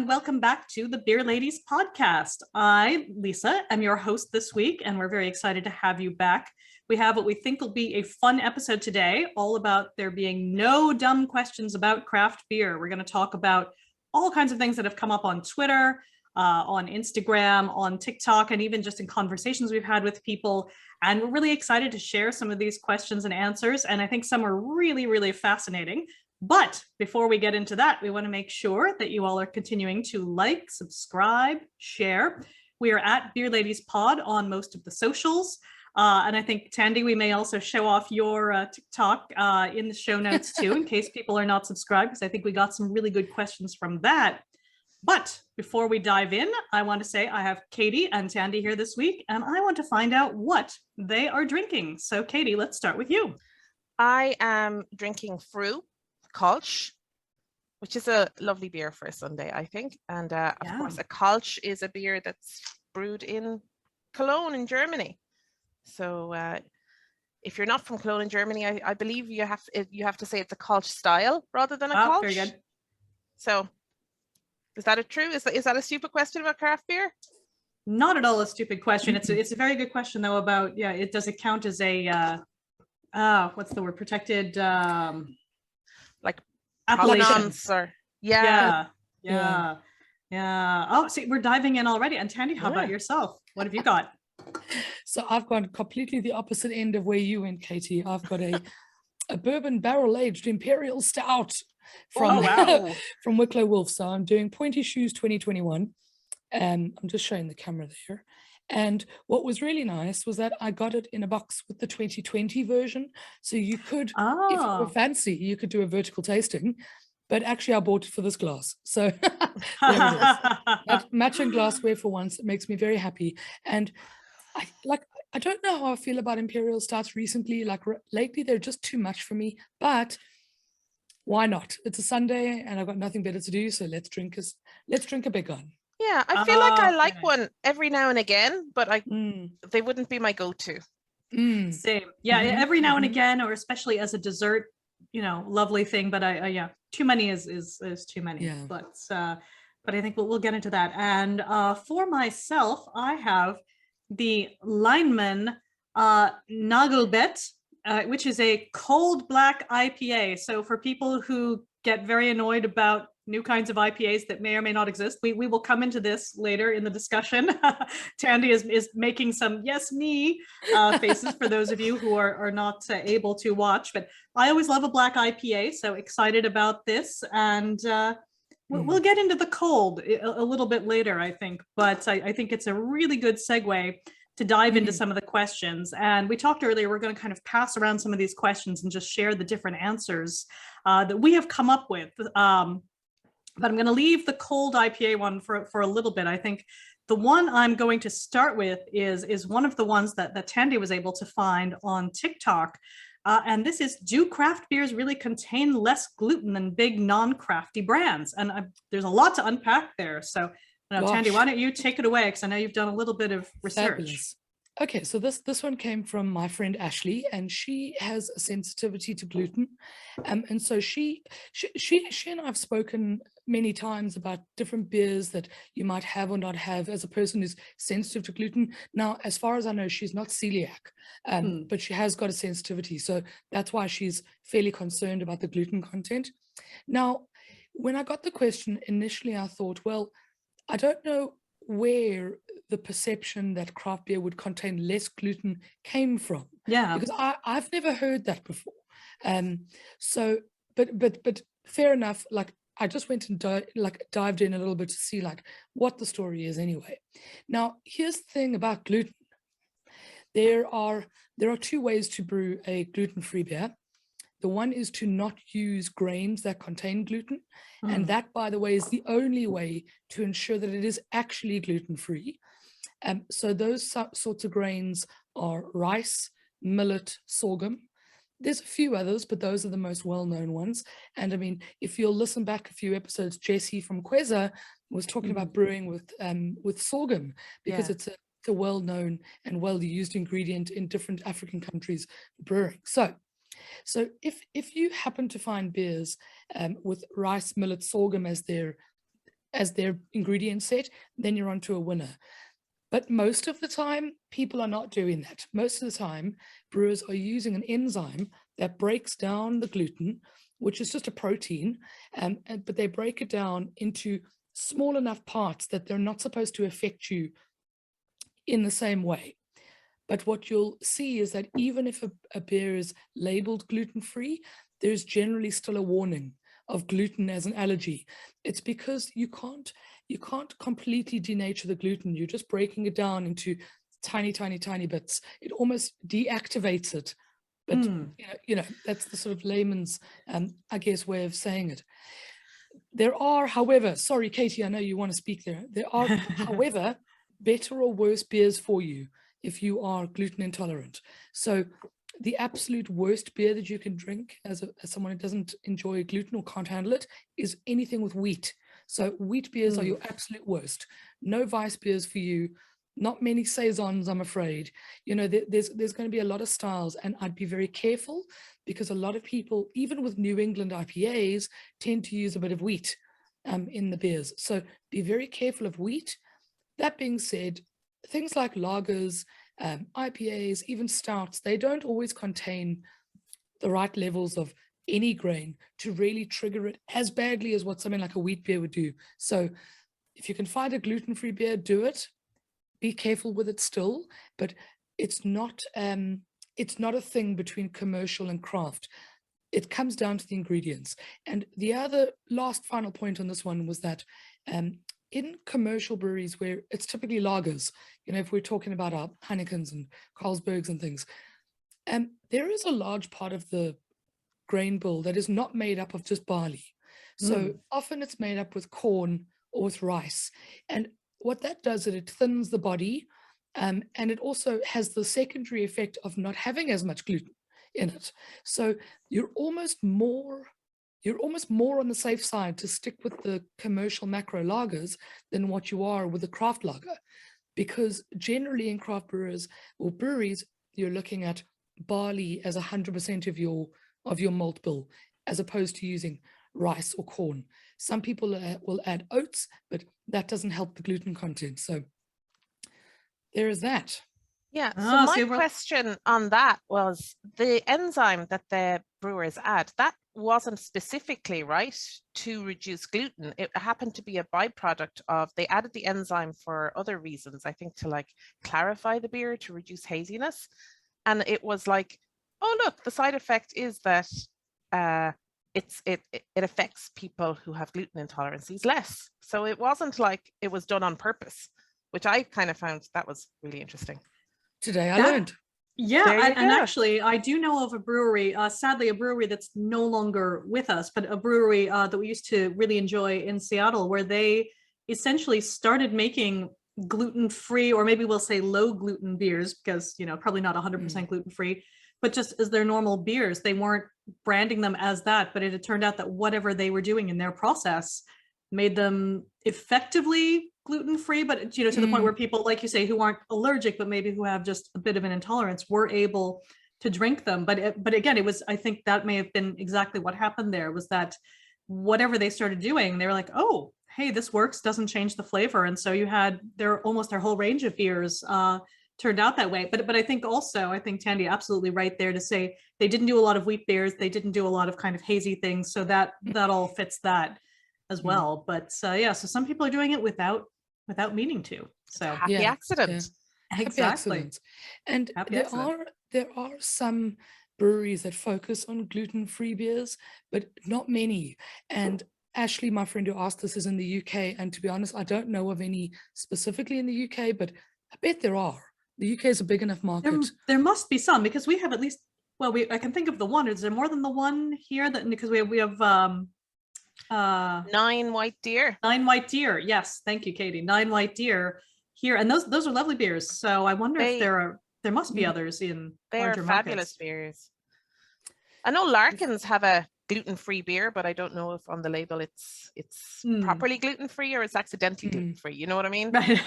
and welcome back to the Beer Ladies podcast. I, Lisa, am your host this week, and we're very excited to have you back. We have what we think will be a fun episode today, all about there being no dumb questions about craft beer. We're going to talk about all kinds of things that have come up on Twitter, on Instagram, on TikTok, and even just in conversations we've had with people. And we're really excited to share some of these questions and answers. And I think some are really, really fascinating. But before we get into that, we want to make sure that you all are continuing to like, subscribe, share. We are at Beer Ladies Pod on most of the socials. And I think, Tandy, we may also show off your TikTok in the show notes too, in case people are not subscribed, because I think we got some really good questions from that. But before we dive in, I want to say I have Katie and Tandy here this week, and I want to find out what they are drinking. So Katie, let's start with you. I am drinking Fru Kolsch, which is a lovely beer for a Sunday, I think. And of course, a Kolsch is a beer that's brewed in Cologne in Germany. So if you're not from Cologne in Germany, I believe you have to say it's a Kolsch style rather than a Kolsch. Very good. So is that true? Is that a stupid question about craft beer? Not at all a stupid question. It's a very good question though about, does it count as a what's the word, protected like appellations or yeah. Oh, see, we're diving in already. And Tandy, how about yourself? What have you got? So I've gone completely the opposite end of where you went, Katie. I've got a bourbon barrel-aged imperial stout from Wicklow Wolf. So I'm doing Pointy Shoes 2021. I'm just showing the camera there. And what was really nice was that I got it in a box with the 2020 version. So you could, if you were fancy, you could do a vertical tasting. But actually, I bought it for this glass. So there it is. Matching glassware for once. It makes me very happy. And I don't know how I feel about imperial stouts recently. Like lately, they're just too much for me. But why not? It's a Sunday, and I've got nothing better to do. So let's drink a big one. Yeah, I feel like I like one every now and again, but they wouldn't be my go-to. Same. Yeah, every now and again, or especially as a dessert, lovely thing. But too many is too many. Yeah. But I think we'll get into that. And for myself, I have the Lineman Nagelbet, which is a cold black IPA. So for people who get very annoyed about new kinds of IPAs that may or may not exist, we will come into this later in the discussion. Tandy is making some yes me faces for those of you who are not able to watch, but I always love a black IPA, so excited about this. And we'll get into the cold a little bit later, I think, but I think it's a really good segue to dive into some of the questions. And we talked earlier, we're going to kind of pass around some of these questions and just share the different answers that we have come up with. But I'm going to leave the cold IPA one for a little bit. I think the one I'm going to start with is one of the ones that Tandy was able to find on TikTok. And this is, do craft beers really contain less gluten than big non-crafty brands? And there's a lot to unpack there. So Tandy, why don't you take it away? Because I know you've done a little bit of research. Fabulous. Okay, so this one came from my friend Ashley, and she has a sensitivity to gluten, and so she and I've spoken many times about different beers that you might have or not have as a person who's sensitive to gluten. Now, as far as I know, she's not celiac, but she has got a sensitivity, so that's why she's fairly concerned about the gluten content. Now, when I got the question initially, I thought, well, I don't know where the perception that craft beer would contain less gluten came from. Yeah, because I've never heard that before. So, but fair enough. Like, I just went and dived in a little bit to see what the story is anyway. Now, here's the thing about gluten. There are two ways to brew a gluten-free beer. The one is to not use grains that contain gluten. And that, by the way, is the only way to ensure that it is actually gluten-free. So those sorts of grains are rice, millet, sorghum. There's a few others, but those are the most well-known ones. And I mean, if you'll listen back a few episodes, Jessie from Queza was talking about brewing with sorghum, because it's a well-known and well-used ingredient in different African countries for brewing. So if you happen to find beers with rice, millet, sorghum as their as their ingredient set, then you're onto a winner. But most of the time, people are not doing that. Most of the time, brewers are using an enzyme that breaks down the gluten, which is just a protein, but they break it down into small enough parts that they're not supposed to affect you in the same way. But what you'll see is that even if a beer is labeled gluten-free, there's generally still a warning of gluten as an allergy. It's because you can't completely denature the gluten. You're just breaking it down into tiny, tiny, tiny bits. It almost deactivates it. But you know, that's the sort of layman's, I guess, way of saying it. There are, however, sorry, Katie, I know you want to speak there. There are, however, better or worse beers for you if you are gluten intolerant. So the absolute worst beer that you can drink as someone who doesn't enjoy gluten or can't handle it is anything with wheat. So wheat beers are your absolute worst. No Weiss beers for you. Not many Saisons, I'm afraid. You know, there's going to be a lot of styles, and I'd be very careful because a lot of people, even with New England IPAs, tend to use a bit of wheat in the beers. So be very careful of wheat. That being said, things like lagers, IPAs, even stouts, they don't always contain the right levels of any grain to really trigger it as badly as what something like a wheat beer would do. So if you can find a gluten-free beer, do it. Be careful with it still, but it's not a thing between commercial and craft. It comes down to the ingredients. And the other last final point on this one was that in commercial breweries where it's typically lagers, you know, if we're talking about our Heinekens and Carlsbergs and things, there is a large part of the grain bill that is not made up of just barley. So often it's made up with corn or with rice. And what that does is it thins the body, and it also has the secondary effect of not having as much gluten in it. So you're almost more on the safe side to stick with the commercial macro lagers than what you are with a craft lager, because generally in craft brewers or breweries, you're looking at barley as 100% of your malt bill, as opposed to using rice or corn. Some people will add oats, but that doesn't help the gluten content. So there is that. Yeah, so my question on that was the enzyme that the brewers add, that wasn't specifically, right, to reduce gluten. It happened to be a byproduct of, they added the enzyme for other reasons, I think to like clarify the beer, to reduce haziness. And it was like, oh, look, the side effect is that it affects people who have gluten intolerances less. So it wasn't like it was done on purpose, which I kind of found that was really interesting. Today I learned. Yeah, and actually, I do know of a brewery, sadly a brewery that's no longer with us, but a brewery that we used to really enjoy in Seattle, where they essentially started making gluten-free, or maybe we'll say low gluten beers, because, you know, probably not 100% gluten-free, but just as their normal beers. They weren't branding them as that, but it had turned out that whatever they were doing in their process made them effectively gluten-free, but, you know, to the point where people, like you say, who aren't allergic, but maybe who have just a bit of an intolerance, were able to drink them. But again, it was, I think that may have been exactly what happened there, was that whatever they started doing, they were like, oh, hey, this works, doesn't change the flavor. And so you had their whole range of beers turned out that way. But I think also, I think Tandy absolutely right there to say they didn't do a lot of wheat beers, they didn't do a lot of kind of hazy things, so that all fits that as well. But yeah, so some people are doing it without meaning to. So happy accident. Yeah. Exactly. Happy and there are some breweries that focus on gluten-free beers, but not many. And Ashley, my friend who asked this, is in the UK, and to be honest, I don't know of any specifically in the UK, but I bet there are. The UK is a big enough market. There must be some, because we have at least, well, I can think of the one. Is there more than the one here? That, because we have 9 White Deer. 9 White Deer. Yes, thank you, Katie. 9 White Deer here, and those are lovely beers. So I wonder if there must be others in larger fabulous markets. Beers. I know Larkin's have a gluten-free beer, but I don't know if on the label it's properly gluten-free or it's accidentally gluten-free. You know what I mean? Right.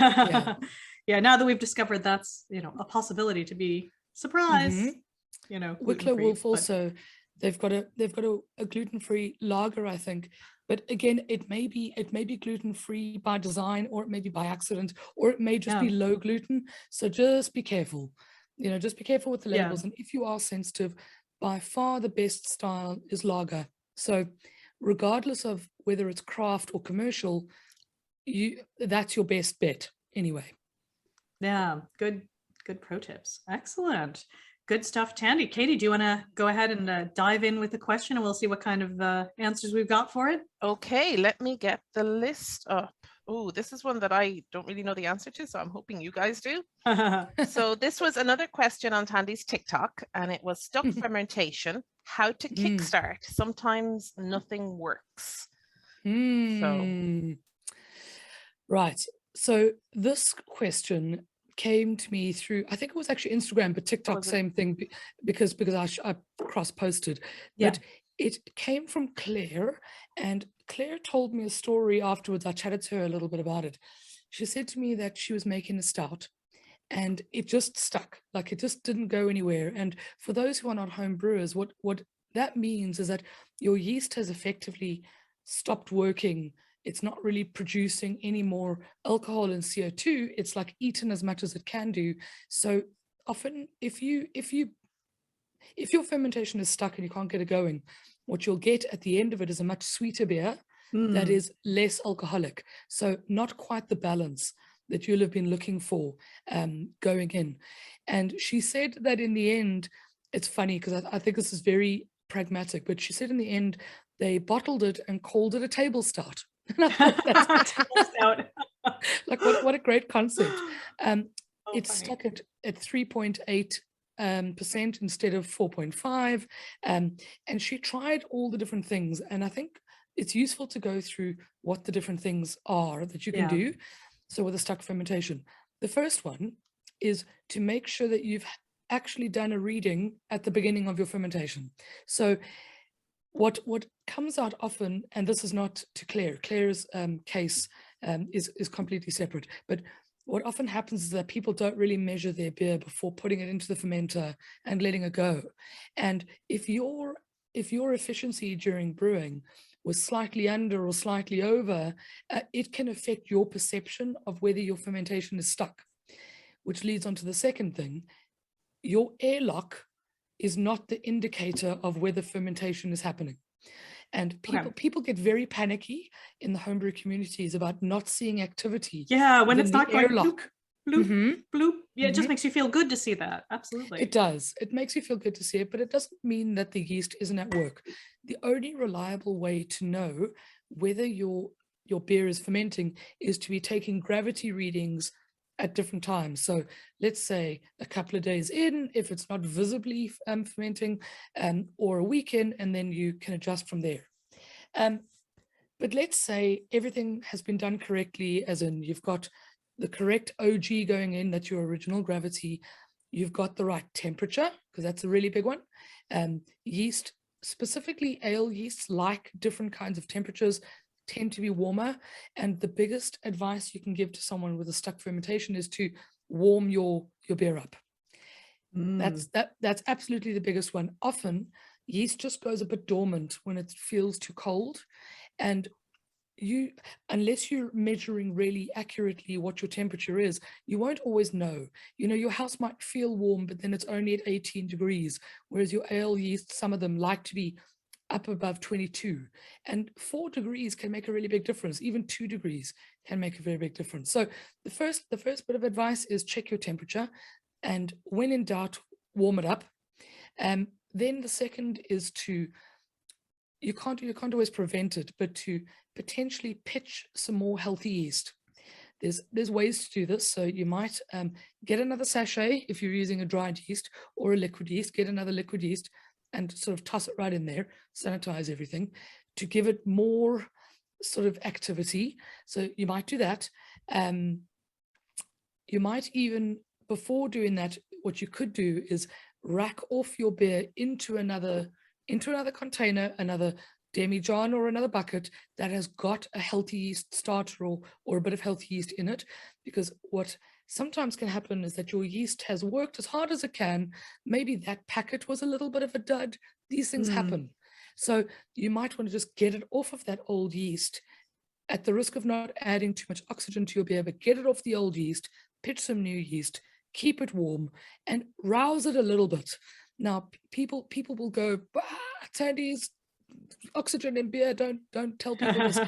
Yeah. Now that we've discovered that's, you know, a possibility to be surprised. You know, Wicklow Wolf also They've got a gluten-free lager, I think. But again, it may be gluten-free by design, or it may be by accident, or it may just be low gluten. So just be careful. Just be careful with the labels. And if you are sensitive, by far the best style is lager. So regardless of whether it's craft or commercial, that's your best bet anyway. Yeah, good pro tips. Excellent. Good stuff, Tandy. Katie, do you want to go ahead and dive in with the question, and we'll see what kind of answers we've got for it? Okay, let me get the list up. Oh, this is one that I don't really know the answer to, so I'm hoping you guys do. So this was another question on Tandy's TikTok, and it was stuck fermentation, how to kickstart. Sometimes nothing works. Right. So this question came to me through, I think it was actually Instagram, but TikTok, same thing, because I cross-posted. But it came from Claire, and Claire told me a story afterwards. I chatted to her a little bit about it. She said to me that she was making a stout, and it just stuck, like it just didn't go anywhere. And for those who are not home brewers, what that means is that your yeast has effectively stopped working. It's not really producing any more alcohol and CO2. It's like eaten as much as it can do. So often if your fermentation is stuck and you can't get it going, what you'll get at the end of it is a much sweeter beer that is less alcoholic. So not quite the balance that you'll have been looking for going in. And she said that in the end, it's funny because I think this is very pragmatic, but she said in the end, they bottled it and called it a table stout. And I thought like what a great concept. It's stuck at 3.8% instead of 4.5. And she tried all the different things. And I think it's useful to go through what the different things are that you can do. So with a stuck fermentation, the first one is to make sure that you've actually done a reading at the beginning of your fermentation. So what comes out often, and this is not to Claire's case is completely separate, but what often happens is that people don't really measure their beer before putting it into the fermenter and letting it go. And if your efficiency during brewing was slightly under or slightly over, it can affect your perception of whether your fermentation is stuck, which leads on to the second thing. Your airlock is not the indicator of whether fermentation is happening. And people get very panicky in the homebrew communities about not seeing activity. Yeah, when it's not going airlock. Bloop, bloop. Yeah, it just makes you feel good to see that. Absolutely. It does. It makes you feel good to see it, but it doesn't mean that the yeast isn't at work. The only reliable way to know whether your beer is fermenting is to be taking gravity readings at different times. So let's say a couple of days in, if it's not visibly fermenting, or a week in, and then you can adjust from there. But let's say everything has been done correctly, as in you've got the correct OG going in, that's your original gravity. You've got the right temperature, because that's a really big one. Yeast, specifically ale yeasts, like different kinds of temperatures, tend to be warmer. And the biggest advice you can give to someone with a stuck fermentation is to warm your beer up. That's absolutely the biggest one. Often yeast just goes a bit dormant when it feels too cold, and unless you're measuring really accurately what your temperature is, you won't always know. Your house might feel warm, but then it's only at 18 degrees, whereas your ale yeast, some of them like to be up above 22, and 4 degrees can make a really big difference. Even 2 degrees can make a very big difference. So the first bit of advice is check your temperature, and when in doubt, warm it up. Then the second is you can't always prevent it, but to potentially pitch some more healthy yeast. There's ways to do this. So you might get another sachet if you're using a dried yeast, or a liquid yeast. Get another liquid yeast and sort of toss it right in there, sanitize everything to give it more sort of activity. So you might do that. You might even, before doing that, what you could do is rack off your beer into another container, another demijohn or another bucket that has got a healthy yeast starter or a bit of healthy yeast in it. Because what sometimes can happen is that your yeast has worked as hard as it can. Maybe that packet was a little bit of a dud. These things happen. So you might want to just get it off of that old yeast at the risk of not adding too much oxygen to your beer, but get it off the old yeast, pitch some new yeast, keep it warm, and rouse it a little bit. Now, people will go, Tandy's oxygen in beer. Don't tell people this.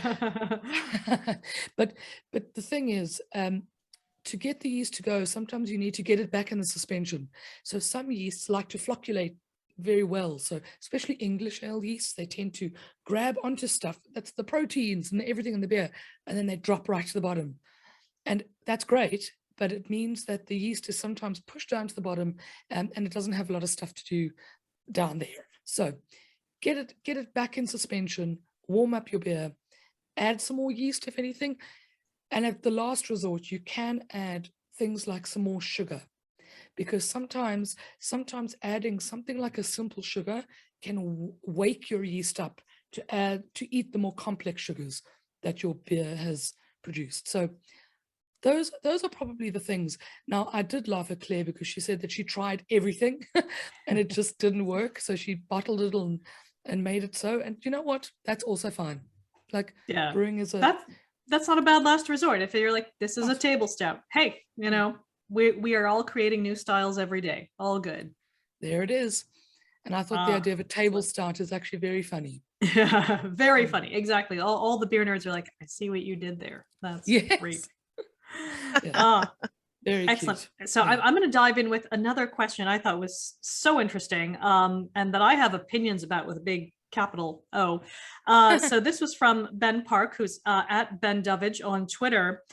but the thing is, to get the yeast to go, sometimes you need to get it back in the suspension. So some yeasts like to flocculate very well. So especially English ale yeasts, they tend to grab onto stuff that's the proteins and everything in the beer, and then they drop right to the bottom. And that's great, but it means that the yeast is sometimes pushed down to the bottom, and it doesn't have a lot of stuff to do down there. So get it back in suspension, warm up your beer, add some more yeast if anything, and at the last resort you can add things like some more sugar, because sometimes adding something like a simple sugar can wake your yeast up to eat the more complex sugars that your beer has produced. So those are probably the things. Now, I did laugh at Claire because she said that she tried everything and it just didn't work. So she bottled it and made it so. And you know what? That's also fine. Like, brewing is that's not a bad last resort. If you're like, this is a table stout. Hey, you know, we are all creating new styles every day. All good. There it is. And I thought the idea of a table stout is actually very funny. Yeah, very funny. Exactly. All the beer nerds are like, I see what you did there. That's great. Very excellent. Cute. So I'm going to dive in with another question I thought was so interesting, and that I have opinions about with a big capital O. So this was from Ben Park, who's at Ben Dovage on Twitter.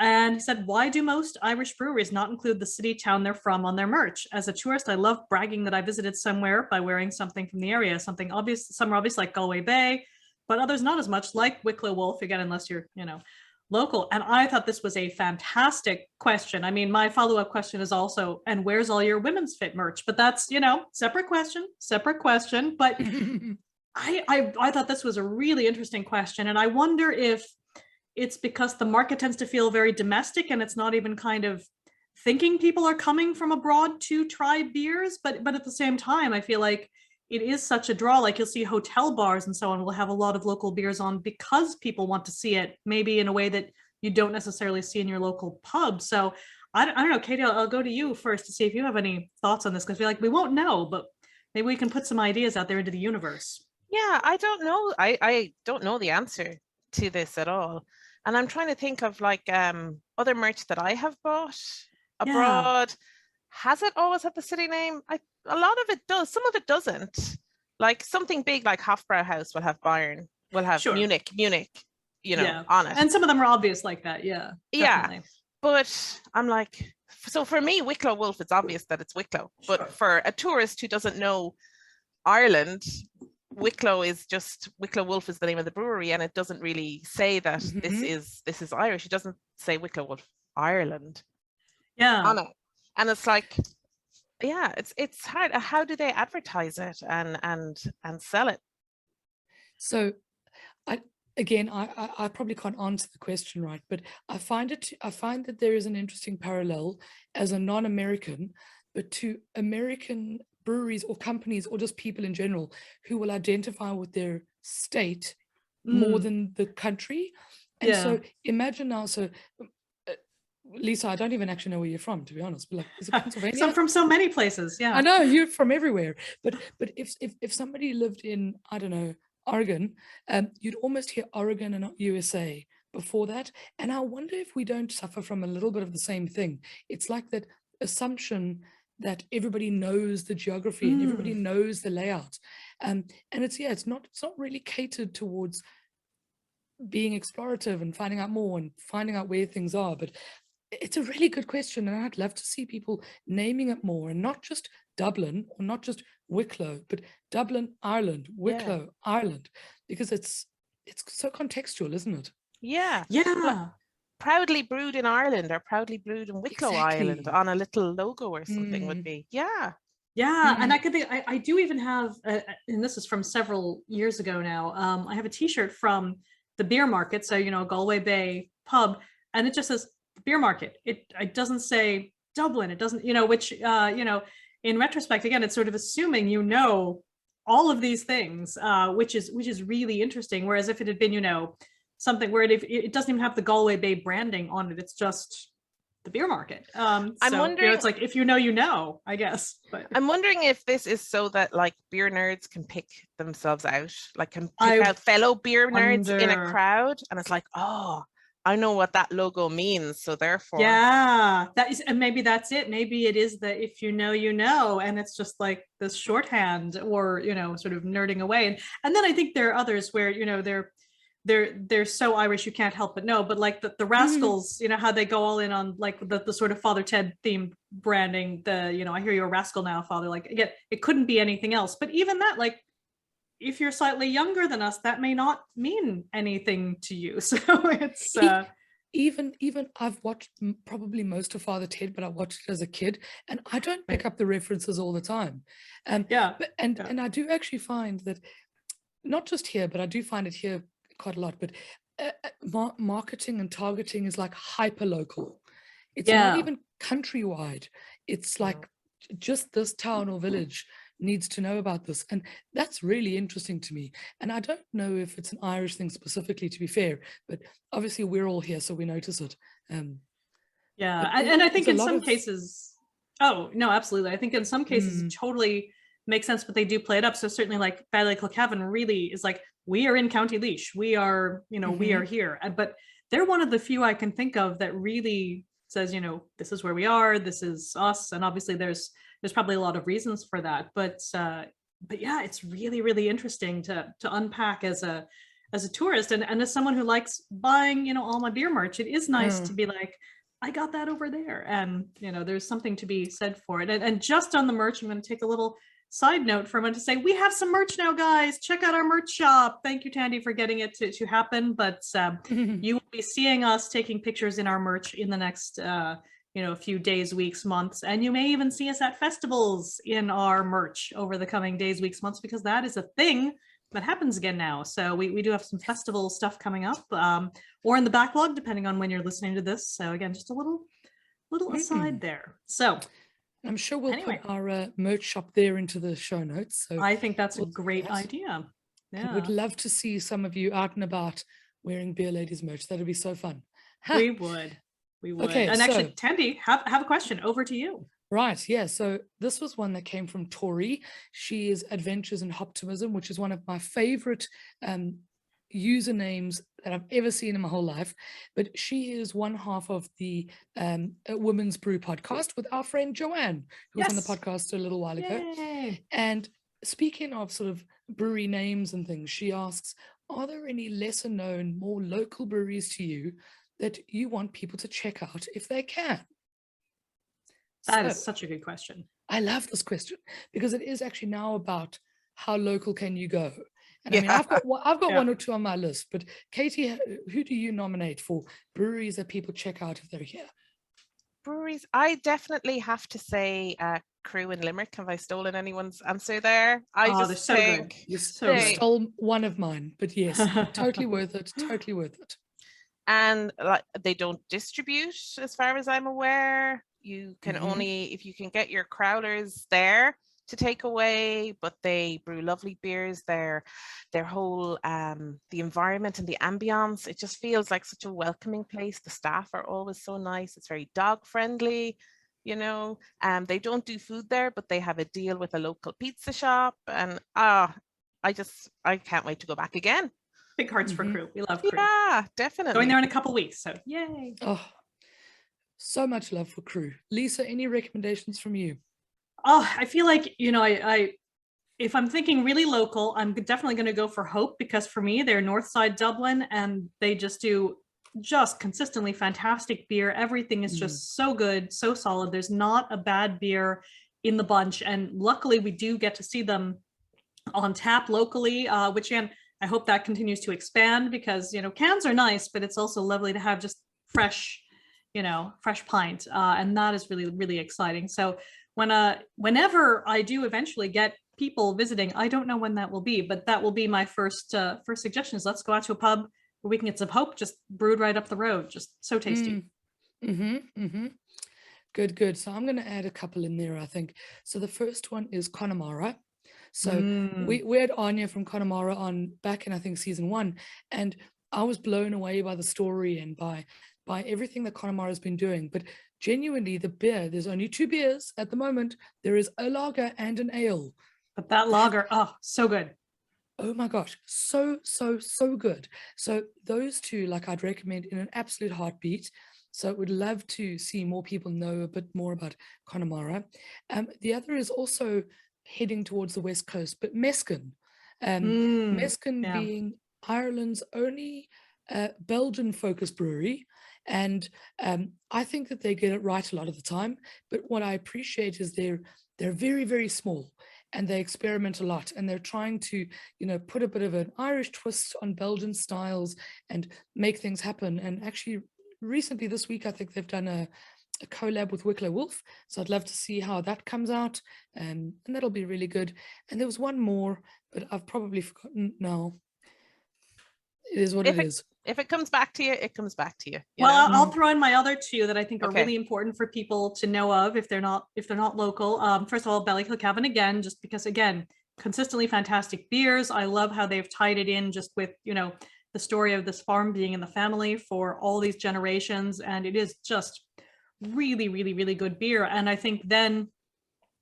And he said, why do most Irish breweries not include the city town they're from on their merch? As a tourist, I love bragging that I visited somewhere by wearing something from the area, something obvious, somewhere obvious like Galway Bay, but others not as much, like Wicklow Wolf, again, unless you're, local. And I thought this was a fantastic question. I mean, my follow-up question is also, and where's all your women's fit merch? But that's, separate question. But I thought this was a really interesting question. And I wonder if it's because the market tends to feel very domestic and it's not even kind of thinking people are coming from abroad to try beers. But at the same time, I feel like it is such a draw. Like you'll see hotel bars and so on will have a lot of local beers on because people want to see it, maybe in a way that you don't necessarily see in your local pub. So I don't know, Katie, I'll go to you first to see if you have any thoughts on this, because I feel like we won't know, but maybe we can put some ideas out there into the universe. Yeah, I don't know. I don't know the answer to this at all. And I'm trying to think of like other merch that I have bought abroad. Has it always had the city name? A lot of it does. Some of it doesn't. Like something big like Hofbrauhaus will have Bayern, will have Munich, on it. And some of them are obvious like that. Yeah. Definitely. Yeah. But I'm like, so for me, Wicklow Wolf, it's obvious that it's Wicklow. But for a tourist who doesn't know Ireland, Wicklow Wolf is the name of the brewery, and it doesn't really say that this is Irish. It doesn't say Wicklow Wolf Ireland on it. And it's like, it's hard. How do they advertise it and sell it? So I probably can't answer the question right, but I find that there is an interesting parallel as a non-American, but to American breweries or companies or just people in general who will identify with their state more than the country. And so imagine now, Lisa, I don't even actually know where you're from, to be honest. But like, is it Pennsylvania? So I'm from so many places. Yeah, I know you're from everywhere. But if somebody lived in, I don't know, Oregon, you'd almost hear Oregon and not USA before that. And I wonder if we don't suffer from a little bit of the same thing. It's like that assumption that everybody knows the geography and everybody knows the layout, and it's not really catered towards being explorative and finding out more and finding out where things are. But it's a really good question, and I'd love to see people naming it more, and not just Dublin or not just Wicklow, but Dublin, Ireland, Wicklow, Ireland, because it's so contextual, isn't it? Yeah. But proudly brewed in Ireland or proudly brewed in Wicklow, Ireland on a little logo or something would be. And I could think I do even have and this is from several years ago now, I have a t-shirt from the beer market, so Galway Bay pub, and it just says beer market. It doesn't say Dublin, it doesn't, which in retrospect, again, it's sort of assuming all of these things, which is really interesting. Whereas if it had been, you know, something where it doesn't even have the Galway Bay branding on it, it's just the beer market. I'm so wondering, you know, it's like, if you know, you know, I guess. But I'm wondering if this is so that like beer nerds can pick themselves out, like can pick out fellow beer nerds in a crowd, and it's like, oh, I know what that logo means, so therefore. Yeah, that is, and maybe that's it. Maybe it is that if you know, you know, and it's just like this shorthand, or, you know, sort of nerding away. And then I think there are others where, you know, they're so Irish you can't help but know. But like the Rascals, you know, how they go all in on like the sort of Father Ted themed branding, the, you know, I hear you're a rascal now, Father. Like, again, it couldn't be anything else. But even that, like, if you're slightly younger than us, that may not mean anything to you. So it's even I've watched probably most of Father Ted, but I watched it as a kid, and I don't pick up the references all the time. But and I do actually find that, not just here, but I do find it here quite a lot, but marketing and targeting is like hyper local. It's not even countrywide. It's like just this town or village needs to know about this, and that's really interesting to me. And I don't know if it's an Irish thing specifically, to be fair, but obviously we're all here, so we notice it. And I think in some cases, oh no, absolutely, I think in some cases it totally makes sense, but they do play it up. So certainly like Valley Kilcavan really is like, we are in County Laois, we are, you know, we are here. But they're one of the few I can think of that really says, you know, this is where we are, this is us. And obviously there's probably a lot of reasons for that, but yeah, it's really, really interesting to unpack as a tourist, and as someone who likes buying, you know, all my beer merch. It is nice to be like, I got that over there, and you know, there's something to be said for it. And just on the merch, I'm going to take a little side note for a moment to say, we have some merch now, guys. Check out our merch shop. Thank you, Tandy, for getting it to happen. But you will be seeing us taking pictures in our merch in the next you know, a few days, weeks, months, and you may even see us at festivals in our merch over the coming days, weeks, months, because that is a thing that happens again now. So we do have some festival stuff coming up, or in the backlog, depending on when you're listening to this. So again, just a little aside there. So I'm sure we'll put our merch shop there into the show notes. So I think that's a great idea. I would love to see some of you out and about wearing Beer Ladies merch. That'd be so fun. We would. Okay, and actually, Tandy, have a question. Over to you. Right, yeah. So this was one that came from Tori. She is Adventures in Optimism, which is one of my favorite usernames that I've ever seen in my whole life. But she is one half of the Women's Brew podcast with our friend Joanne, who was on the podcast a little while ago. And speaking of sort of brewery names and things, she asks, are there any lesser known, more local breweries to you that you want people to check out if they can? That is such a good question. I love this question because it is actually now about how local can you go. And I mean, I've got one or two on my list, but Katie, who do you nominate for breweries that people check out if they're here? Breweries, I definitely have to say Crew in Limerick. Have I stolen anyone's answer there? They're so good. You stole one of mine, but yes, totally worth it. Totally worth it. And like, they don't distribute, as far as I'm aware. You can only, if you can get your crowlers there to take away, but they brew lovely beers. Their whole the environment and the ambience, it just feels like such a welcoming place. The staff are always so nice. It's very dog friendly, you know. They don't do food there, but they have a deal with a local pizza shop, and I can't wait to go back again. Big hearts for Crew. We love Crew. Yeah, definitely. Going there in a couple weeks, so yay. Oh, so much love for Crew. Lisa, any recommendations from you? Oh, I feel like, you know, I if I'm thinking really local, I'm definitely going to go for Hope, because for me, they're Northside Dublin, and they just do consistently fantastic beer. Everything is just so good, so solid. There's not a bad beer in the bunch, and luckily we do get to see them on tap locally, which again, I hope that continues to expand, because, you know, cans are nice, but it's also lovely to have just fresh, you know, fresh pint. And that is really, really exciting. So whenever I do eventually get people visiting, I don't know when that will be, but that will be my first suggestion is let's go out to a pub where we can get some Hope just brewed right up the road. Just so tasty. Good. So I'm going to add a couple in there, I think. So the first one is Connemara. So we had Anya from Connemara on back in, I think, season 1, and I was blown away by the story and by everything that Connemara has been doing. But genuinely, the beer, there's only 2 beers at the moment. There is a lager and an ale. But that lager, oh, so good. Oh my gosh, so good. So those 2, like, I'd recommend in an absolute heartbeat. So would love to see more people know a bit more about Connemara. The other is also heading towards the West Coast, but Meskin. Meskin being Ireland's only Belgian-focused brewery. And I think that they get it right a lot of the time. But what I appreciate is they're very, very small. And they experiment a lot, and they're trying to, put a bit of an Irish twist on Belgian styles and make things happen. And actually, recently this week, I think they've done a collab with Wicklow Wolf. So I'd love to see how that comes out, and that'll be really good. And there was one more, but I've probably forgotten now. It is what it is. If it comes back to you, it comes back to you. Well, I'll throw in my other 2 that I think are really important for people to know of if they're not local. First of all, Ballykilcavan again, just because, again, consistently fantastic beers. I love how they've tied it in just with, the story of this farm being in the family for all these generations. And it is just really, really, really good beer. And I think then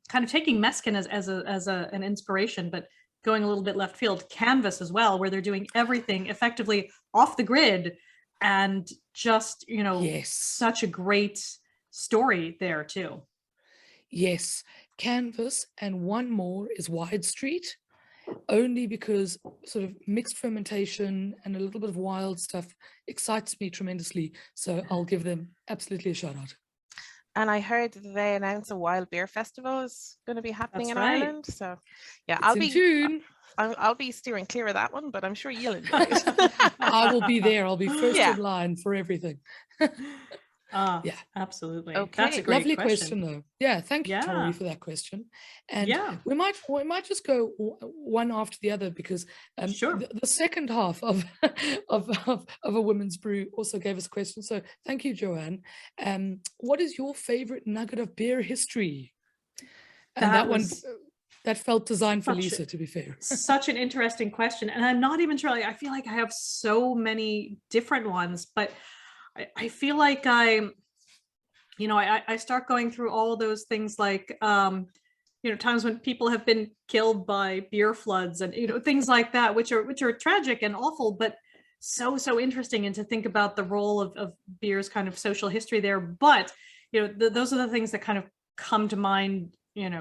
kind of taking Meskin as an inspiration, but going a little bit left field, Canvas as well, where they're doing everything effectively off the grid, and just, such a great story there too. Yes, Canvas, and one more is Wide Street, only because sort of mixed fermentation and a little bit of wild stuff excites me tremendously. So I'll give them absolutely a shout out. And I heard that they announced a Wild Beer Festival is going to be happening in Ireland. So yeah, I'll be June. I'll be steering clear of that one, but I'm sure you'll enjoy it. I will be there. I'll be first in line for everything. Yeah, absolutely. Okay. That's a great lovely question though. Yeah, thank you, Tori, for that question. And we might just go one after the other, because the second half of a women's brew also gave us a question. So thank you, Joanne. What is your favorite nugget of beer history? And that felt designed for Lisa, to be fair. Such an interesting question, and I'm not even sure. I feel like I have so many different ones, but I feel like I start going through all those things like, times when people have been killed by beer floods and, things like that, which are tragic and awful, but so interesting. And to think about the role of beer's kind of social history there. But, those are the things that kind of come to mind,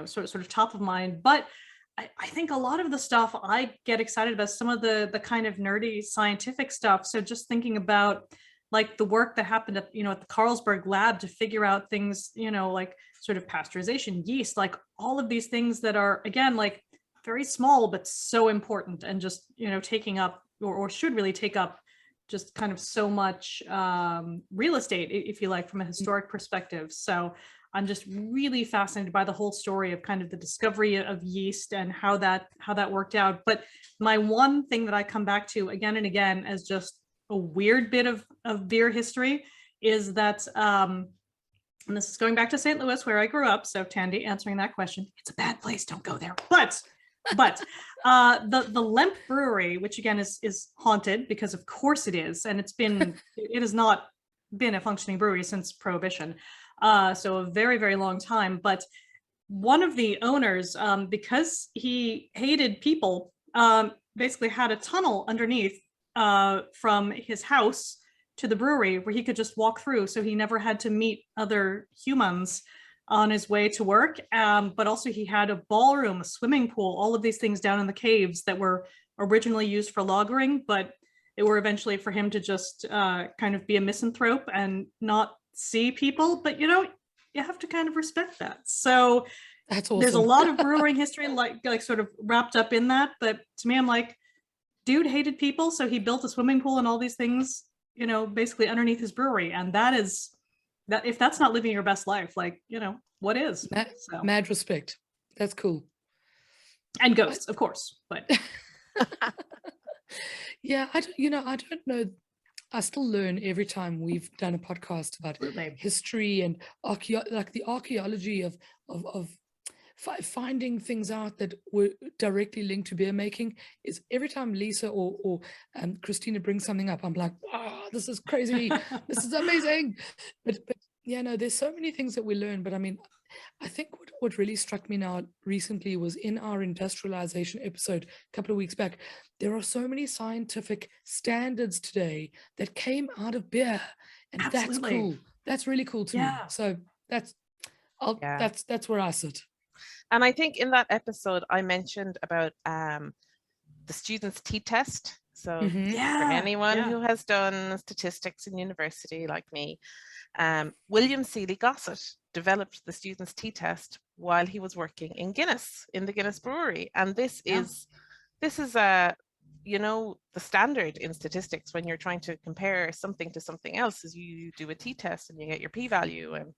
sort of top of mind. But I think a lot of the stuff I get excited about, some of the kind of nerdy scientific stuff. So just thinking about like the work that happened at, at the Carlsberg lab to figure out things, like sort of pasteurization, yeast, like all of these things that are, again, like very small, but so important, and just, taking up or should really take up just kind of so much real estate, if you like, from a historic perspective. So I'm just really fascinated by the whole story of kind of the discovery of yeast and how that worked out. But my one thing that I come back to again and again as just a weird bit of beer history is that, and this is going back to St. Louis where I grew up. So Tandy, answering that question, it's a bad place, don't go there. But the Lemp Brewery, which again is haunted, because of course it is, and it has not been a functioning brewery since Prohibition. So a very, very long time. But one of the owners, because he hated people, basically had a tunnel underneath from his house to the brewery where he could just walk through. So he never had to meet other humans on his way to work. But also he had a ballroom, a swimming pool, all of these things down in the caves that were originally used for lagering, but it were eventually for him to just kind of be a misanthrope and not see people. But you have to kind of respect that. So that's awesome. There's a lot of brewing history like sort of wrapped up in that. But to me, I'm like, dude hated people, so he built a swimming pool and all these things, basically underneath his brewery. And that if that's not living your best life, like, what is? Mad respect. That's cool. And ghosts, of course, but yeah, I don't know. I still learn every time we've done a podcast about history and the archaeology of finding things out that were directly linked to beer making is every time Lisa or Christina brings something up, I'm like, wow, this is crazy. This is amazing. But yeah, no, there's so many things that we learn. But I mean, I think what really struck me now recently was in our industrialization episode a couple of weeks back, there are so many scientific standards today that came out of beer. And Absolutely. that's cool. That's really cool to me. So that's where I sit. And I think in that episode, I mentioned about the students' t-test. So for anyone who has done statistics in university like me, William Seeley Gossett developed the students' t-test while he was working in Guinness, in the Guinness brewery. And this is you know, the standard in statistics when you're trying to compare something to something else is you do a t-test and you get your p-value and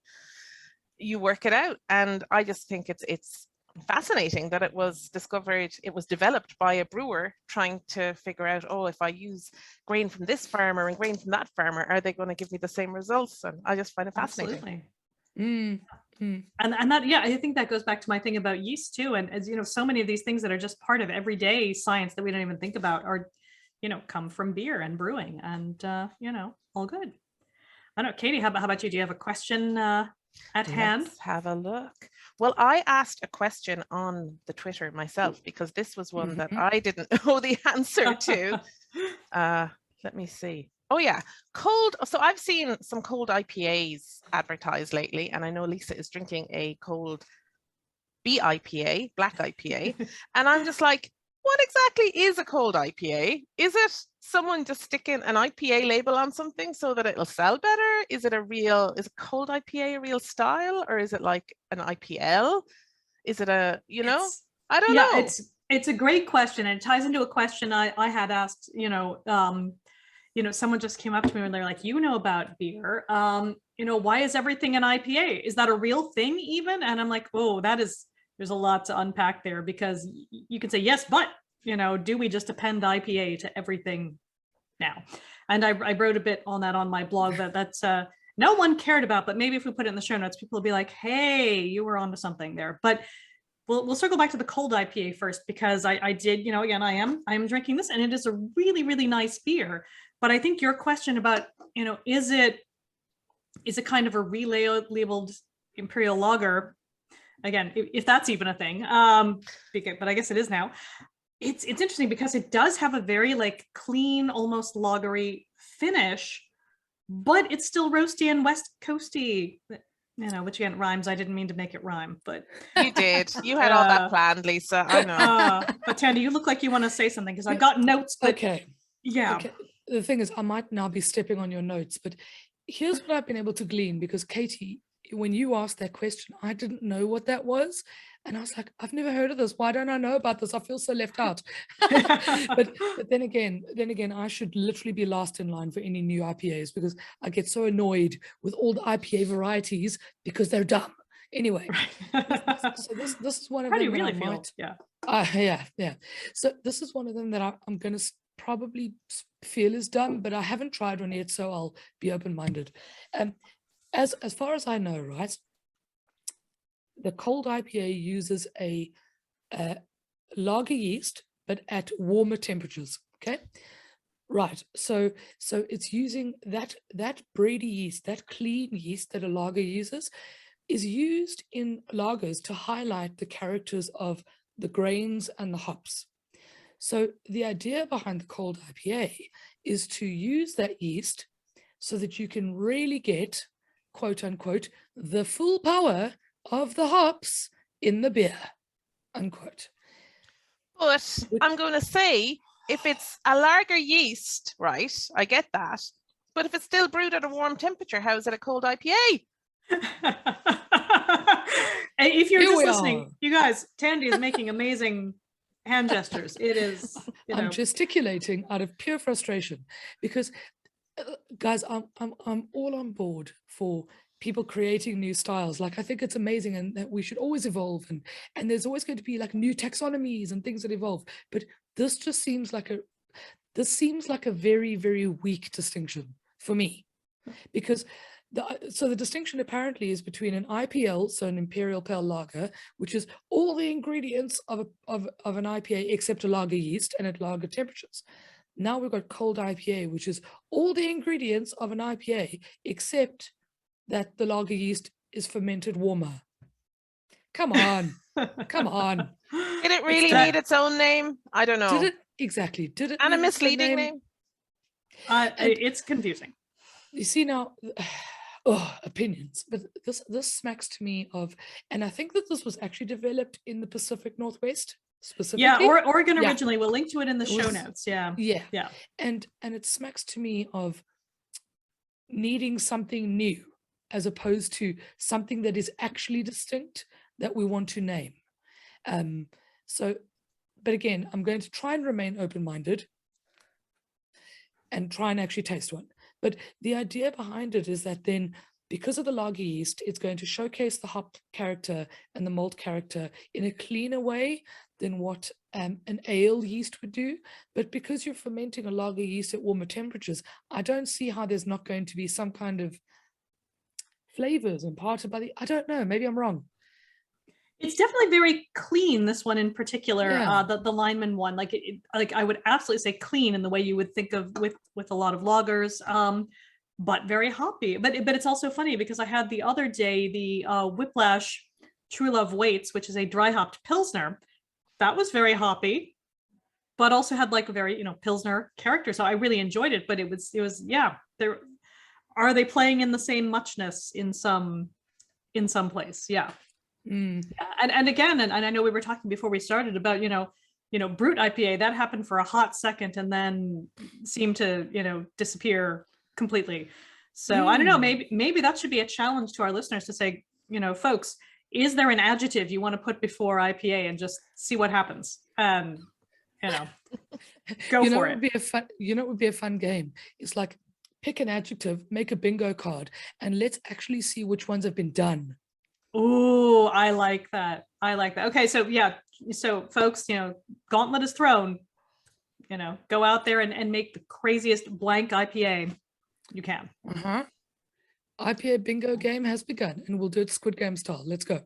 you work it out. And I just think it's fascinating that it was developed by a brewer trying to figure out, oh, if I use grain from this farmer and grain from that farmer, are they going to give me the same results? And I just find it fascinating. Absolutely. And that, I think that goes back to my thing about yeast too. And as you know, so many of these things that are just part of everyday science that we don't even think about are, you know, come from beer and brewing, and you know, all good. I don't know, Katie, how about you? Do you have a question at hand? Let's have a look. Well, I asked a question on the Twitter myself because this was one that I didn't know the answer to. Let me see. Oh yeah, cold. So I've seen some cold IPAs advertised lately, and I know Lisa is drinking a cold BIPA, black IPA, and I'm just like, what exactly is a cold IPA? Is it someone just sticking an IPA label on something so that it'll sell better? Is a cold IPA a real style, or is it like an IPL? Is it I don't know. It's a great question, and it ties into a question I had asked, someone just came up to me and they're like, you know about beer. Why is everything an IPA? Is that a real thing even? And I'm like, oh, there's a lot to unpack there, because you could say yes, but, do we just append IPA to everything now? And I wrote a bit on that on my blog that's no one cared about, but maybe if we put it in the show notes, people will be like, hey, you were onto something there. But we'll circle back to the cold IPA first, because I did, again, I am drinking this, and it is a really, really nice beer. But I think your question about, is it kind of a relabeled imperial lager, again, if that's even a thing, but I guess it is now. It's interesting because it does have a very like clean, almost lagery finish, but it's still roasty and West Coasty, which again rhymes. I didn't mean to make it rhyme, but you did. You had all that planned, Lisa. I know. But Tandy, you look like you want to say something, because I got notes. But okay. The thing is, I might now be stepping on your notes, but here's what I've been able to glean, because Katie, when you asked that question, I didn't know what that was. And I was like, I've never heard of this. Why don't I know about this? I feel so left out. but then again, I should literally be last in line for any new IPAs, because I get so annoyed with all the IPA varieties because they're dumb. Anyway, so this is one of them. How do you really feel? Yeah. So this is one of them that I'm going to probably feel is dumb, but I haven't tried one yet, so I'll be open-minded. As far as I know, right, the cold IPA uses a lager yeast, but at warmer temperatures. Okay, right. So it's using that bready yeast, that clean yeast that a lager uses, is used in lagers to highlight the characters of the grains and the hops. So the idea behind the cold IPA is to use that yeast so that you can really get, quote unquote, the full power of the hops in the beer, unquote. But I'm going to say, if it's a lager yeast, right, I get that. But if it's still brewed at a warm temperature, how is it a cold IPA? If you're just listening, you guys, Tandy is making amazing hand gestures. It is, I'm gesticulating out of pure frustration, because guys, I'm all on board for people creating new styles. Like, I think it's amazing, and that we should always evolve, and there's always going to be like new taxonomies and things that evolve. But this just seems like a very, very weak distinction for me, because So the distinction apparently is between an IPL, so an Imperial Pale Lager, which is all the ingredients of an IPA except a lager yeast and at lager temperatures. Now we've got cold IPA, which is all the ingredients of an IPA except that the lager yeast is fermented warmer. Come on, come on. Did it really need its own name? I don't know. Did it exactly? Did it? And a need its own misleading name? It's confusing. You see now, opinions, but this smacks to me of, and I think that this was actually developed in the Pacific Northwest specifically. Yeah, or Oregon originally. We'll link to it in the show notes. Yeah. And it smacks to me of needing something new as opposed to something that is actually distinct that we want to name. But again, I'm going to try and remain open-minded and try and actually taste one. But the idea behind it is that then, because of the lager yeast, it's going to showcase the hop character and the malt character in a cleaner way than what an ale yeast would do. But because you're fermenting a lager yeast at warmer temperatures, I don't see how there's not going to be some kind of flavors imparted by I don't know, maybe I'm wrong. It's definitely very clean, this one in particular, the lineman one. Like I would absolutely say clean in the way you would think of with a lot of lagers, but very hoppy. But it's also funny because I had the other day the Whiplash True Love Waits, which is a dry hopped Pilsner. That was very hoppy, but also had like a very, Pilsner character. So I really enjoyed it, but it was are they playing in the same muchness in some place? Yeah. And again, and I know we were talking before we started about, Brut IPA, that happened for a hot second and then seemed to, disappear completely. So I don't know, maybe that should be a challenge to our listeners to say, folks, is there an adjective you want to put before IPA and just see what happens? Go for it. It would be a fun game. It's like, pick an adjective, make a bingo card, and let's actually see which ones have been done. Oh, I like that. Okay, so folks, gauntlet is thrown. Go out there and make the craziest blank IPA you can. IPA bingo game has begun, and we'll do it Squid Game style. Let's go.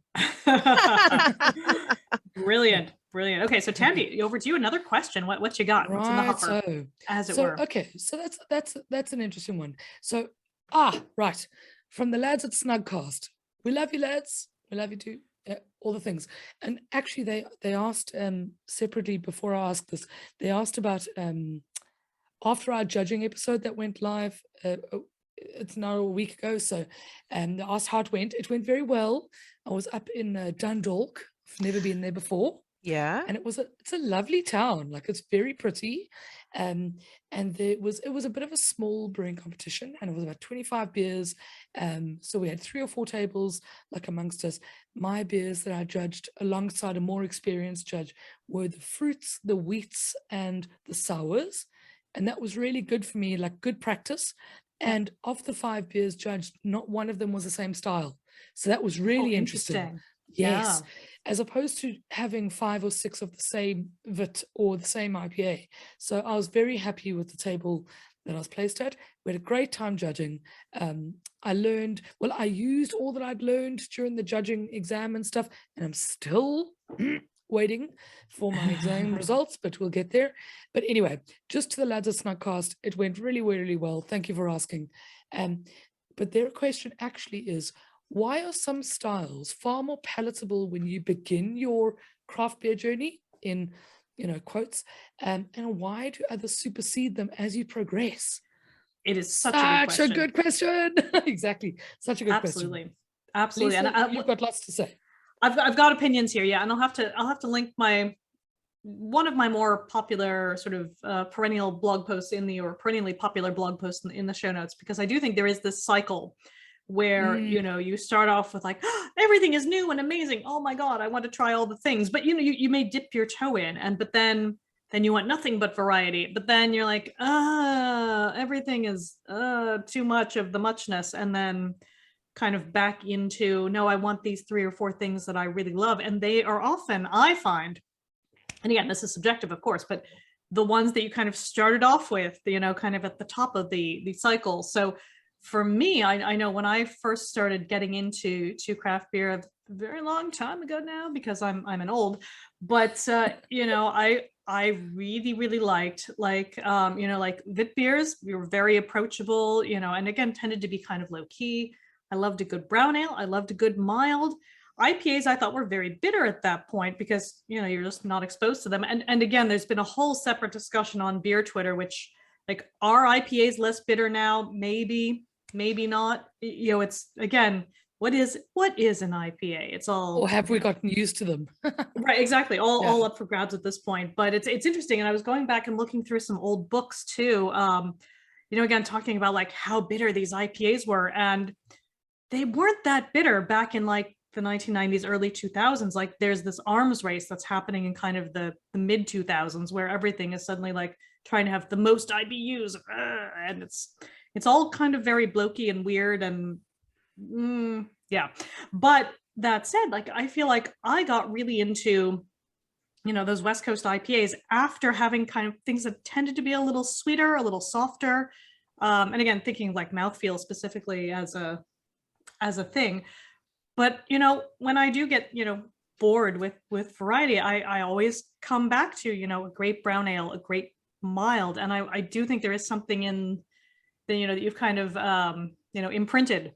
Brilliant. Okay, so Tandy, over to you. Another question. What you got? What's in the hopper, as it were? Okay, so that's an interesting one. So right, from the lads at Snugcast. We love you, lads. We love you too. All the things. And actually, they asked separately before I asked this. They asked about after our judging episode that went live. It's now a week ago. So, they asked how it went. It went very well. I was up in Dundalk. I've never been there before. Yeah, and it's a lovely town. Like, it's very pretty. And it was a bit of a small brewing competition, and it was about 25 beers. So we had 3 or 4 tables like amongst us. My beers that I judged alongside a more experienced judge were the fruits, the wheats, and the sours, and that was really good for me, like good practice. And of the 5 beers judged, not one of them was the same style, so that was really interesting. Yes. Yeah. As opposed to having 5 or 6 of the same VIT or the same IPA. So I was very happy with the table that I was placed at. We had a great time judging. I used all that I'd learned during the judging exam and stuff, and I'm still waiting for my exam results, but we'll get there. But anyway, just to the lads at Snugcast, it went really, really well. Thank you for asking. But their question actually is, why are some styles far more palatable when you begin your craft beer journey, in quotes, and why do others supersede them as you progress? It is such a good question. Exactly, such a good question. Absolutely. Lisa, and you've got lots to say. I've got opinions here, yeah, and I'll have to link one of my more popular sort of perennially popular blog posts in the show notes, because I do think there is this cycle where you start off with like, oh, everything is new and amazing, oh my god, I want to try all the things, but you may dip your toe in, but then you want nothing but variety, but then you're like, everything is too much of the muchness, and then kind of back into, no, I want these 3 or 4 things that I really love. And they are often, I find, and again, this is subjective of course, but the ones that you kind of started off with, kind of at the top of the cycle. So for me, I know when I first started getting into craft beer a very long time ago now, because I'm an old, but you know, I really liked you know, like wit beers. We were very approachable, you know, and again tended to be kind of low key. I loved a good brown ale. I loved a good mild. IPAs I thought were very bitter at that point because, you know, you're just not exposed to them. And again, there's been a whole separate discussion on beer Twitter, which like, are IPAs less bitter now? Maybe, maybe not. You know, it's again, what is an IPA? It's all, or have we gotten used to them? right, exactly. Yeah. All up for grabs at this point. But it's interesting. And I was going back and looking through some old books too. You know, again, talking about like how bitter these IPAs were. And they weren't that bitter back in like the 1990s, early 2000s. Like there's this arms race that's happening in kind of the mid 2000s where everything is suddenly like trying to have the most IBUs, and it's all kind of very blokey and weird and yeah. But that said, like I feel like I got really into, you know, those West Coast IPAs after having kind of things that tended to be a little sweeter, a little softer. And again, thinking like mouthfeel specifically as a thing. But you know, when I do get, you know, bored with variety, I always come back to, you know, a great brown ale, a great mild. And I do think there is something in the, you know, that you've kind of you know, imprinted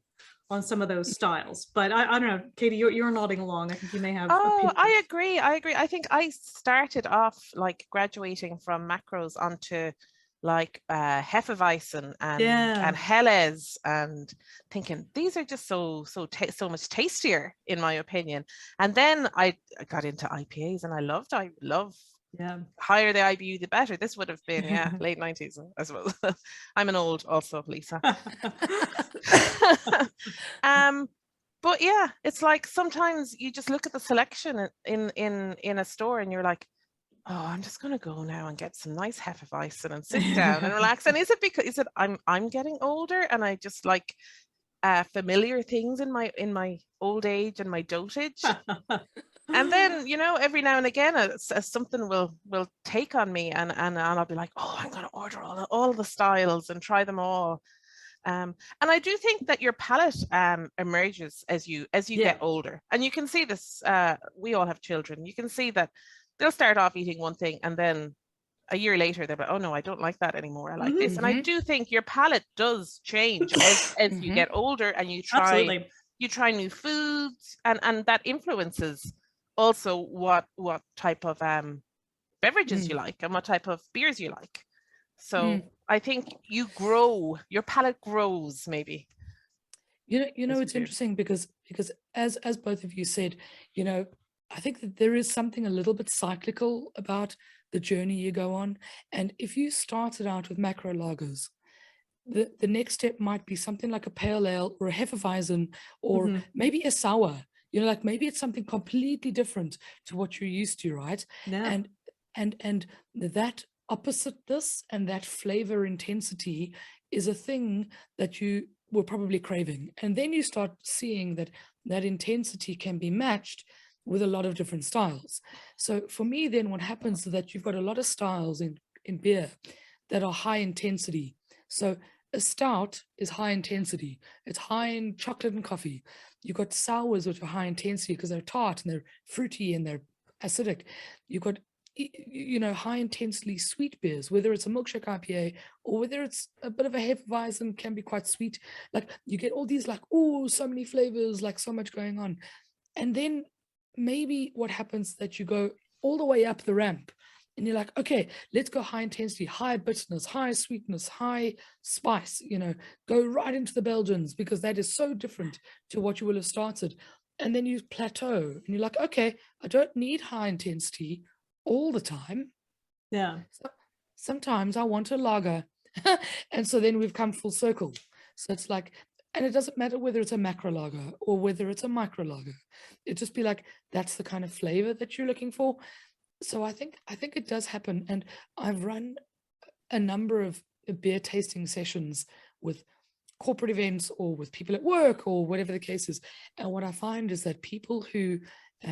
on some of those styles. But I don't know, Katie, you're nodding along. I think you may have Oh, opinions. I agree. I think I started off like graduating from macros onto like Hefeweizen and Helles, and thinking these are just so much tastier in my opinion. And then I got into IPAs and I love yeah, higher the IBU the better. This would have been late 90s, I suppose. I'm an old also, Lisa. But yeah, it's like sometimes you just look at the selection in a store and you're like, oh, I'm just gonna go now and get some nice Hefeweizen and sit down and relax. And is it I'm getting older and I just like familiar things in my old age and my dotage? And then, you know, every now and again something will take on me and I'll be like, oh, I'm gonna order all the styles and try them all. And I do think that your palate emerges as you get older, and you can see this. We all have children. You can see that they'll start off eating one thing, and then a year later they're like, "Oh no, I don't like that anymore. I like this." And I do think your palate does change as you get older, and you try new foods, and that influences also what type of beverages you like and what type of beers you like. So I think you grow, your palate grows maybe. You know, it's interesting because as both of you said, you know, I think that there is something a little bit cyclical about the journey you go on. And if you started out with macro lagers, the next step might be something like a pale ale or a Hefeweizen or maybe a sour. You know, like maybe it's something completely different to what you're used to, right? Yeah. And that oppositeness and that flavor intensity is a thing that you were probably craving. And then you start seeing that that intensity can be matched with a lot of different styles. So for me, then what happens is that you've got a lot of styles in beer that are high intensity. So a stout is high intensity. It's high in chocolate and coffee. You've got sours, which are high intensity because they're tart and they're fruity and they're acidic. You've got, you know, high intensely sweet beers, whether it's a milkshake IPA or whether it's a bit of a Hefeweizen, can be quite sweet. Like you get all these like, oh, so many flavors, like so much going on. And then maybe what happens that you go all the way up the ramp and you're like, okay, let's go high intensity, high bitterness, high sweetness, high spice, you know, go right into the Belgians because that is so different to what you will have started. And then you plateau and you're like, okay, I don't need high intensity all the time. Yeah. So sometimes I want a lager. And so then we've come full circle. So it's like, and it doesn't matter whether it's a macro lager or whether it's a micro lager. It just be like, that's the kind of flavor that you're looking for. So I think it does happen. And I've run a number of beer tasting sessions with corporate events or with people at work or whatever the case is. And what I find is that people who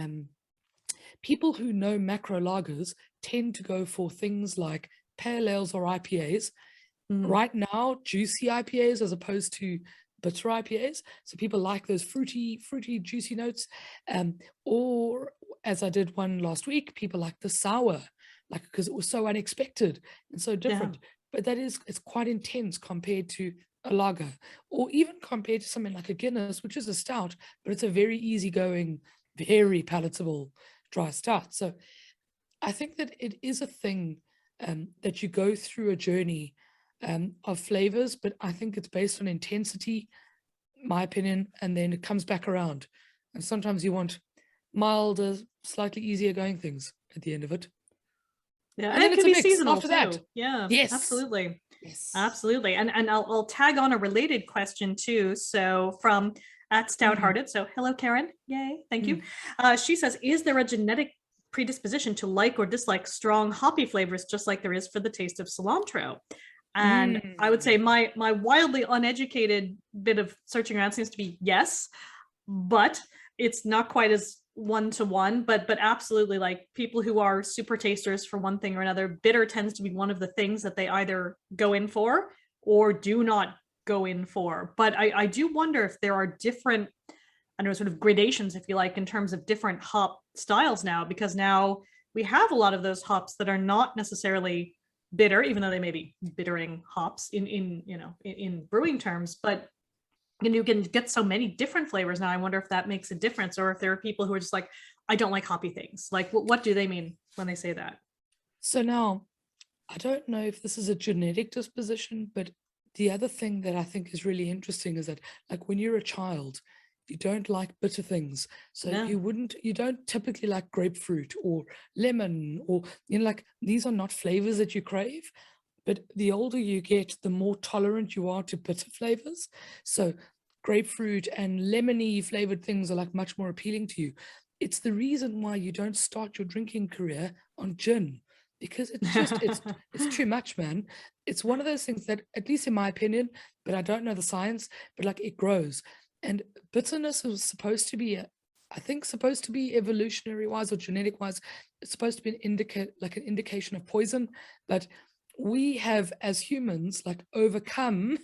know macro lagers tend to go for things like pale ales or IPAs Right now, juicy IPAs as opposed to bitter IPAs. So people like those fruity, juicy notes. Or as I did one last week, people like the sour, like because it was so unexpected and so different. But it's quite intense compared to a lager, or even compared to something like a Guinness, which is a stout, but it's a very easygoing, very palatable dry stout. So I think that it is a thing that you go through a journey of flavors, but I think it's based on intensity, my opinion, and then it comes back around. And sometimes you want milder, slightly easier going things at the end of it. Yeah, and it can be seasonal after too. That. Yeah, yes, absolutely. Yes, absolutely. And I'll tag on a related question too. So from at Stouthearted. So hello, Karen. Yay, thank you. She says, is there a genetic predisposition to like or dislike strong hoppy flavors, just like there is for the taste of cilantro? And I would say my wildly uneducated bit of searching around seems to be yes, but it's not quite as one-to-one, but absolutely, like people who are super tasters for one thing or another, bitter tends to be one of the things that they either go in for or do not go in for. But I do wonder if there are different, I don't know, sort of gradations, if you like, in terms of different hop styles now, because now we have a lot of those hops that are not necessarily bitter, even though they may be bittering hops in brewing terms, but you can get so many different flavors now. I wonder if that makes a difference, or if there are people who are just like, I don't like hoppy things. Like, what do they mean when they say that? So now, I don't know if this is a genetic disposition, but the other thing that I think is really interesting is that, like, when you're a child, you don't like bitter things. So you don't typically like grapefruit or lemon, or, like, these are not flavors that you crave. But the older you get, the more tolerant you are to bitter flavors. So grapefruit and lemony flavored things are like much more appealing to you. It's the reason why you don't start your drinking career on gin, because it's just it's too much, man. It's one of those things that, at least in my opinion, but I don't know the science, but like, it grows. And bitterness is supposed to be supposed to be evolutionary wise or genetic wise, it's supposed to be an indication of poison. But we have, as humans, like, overcome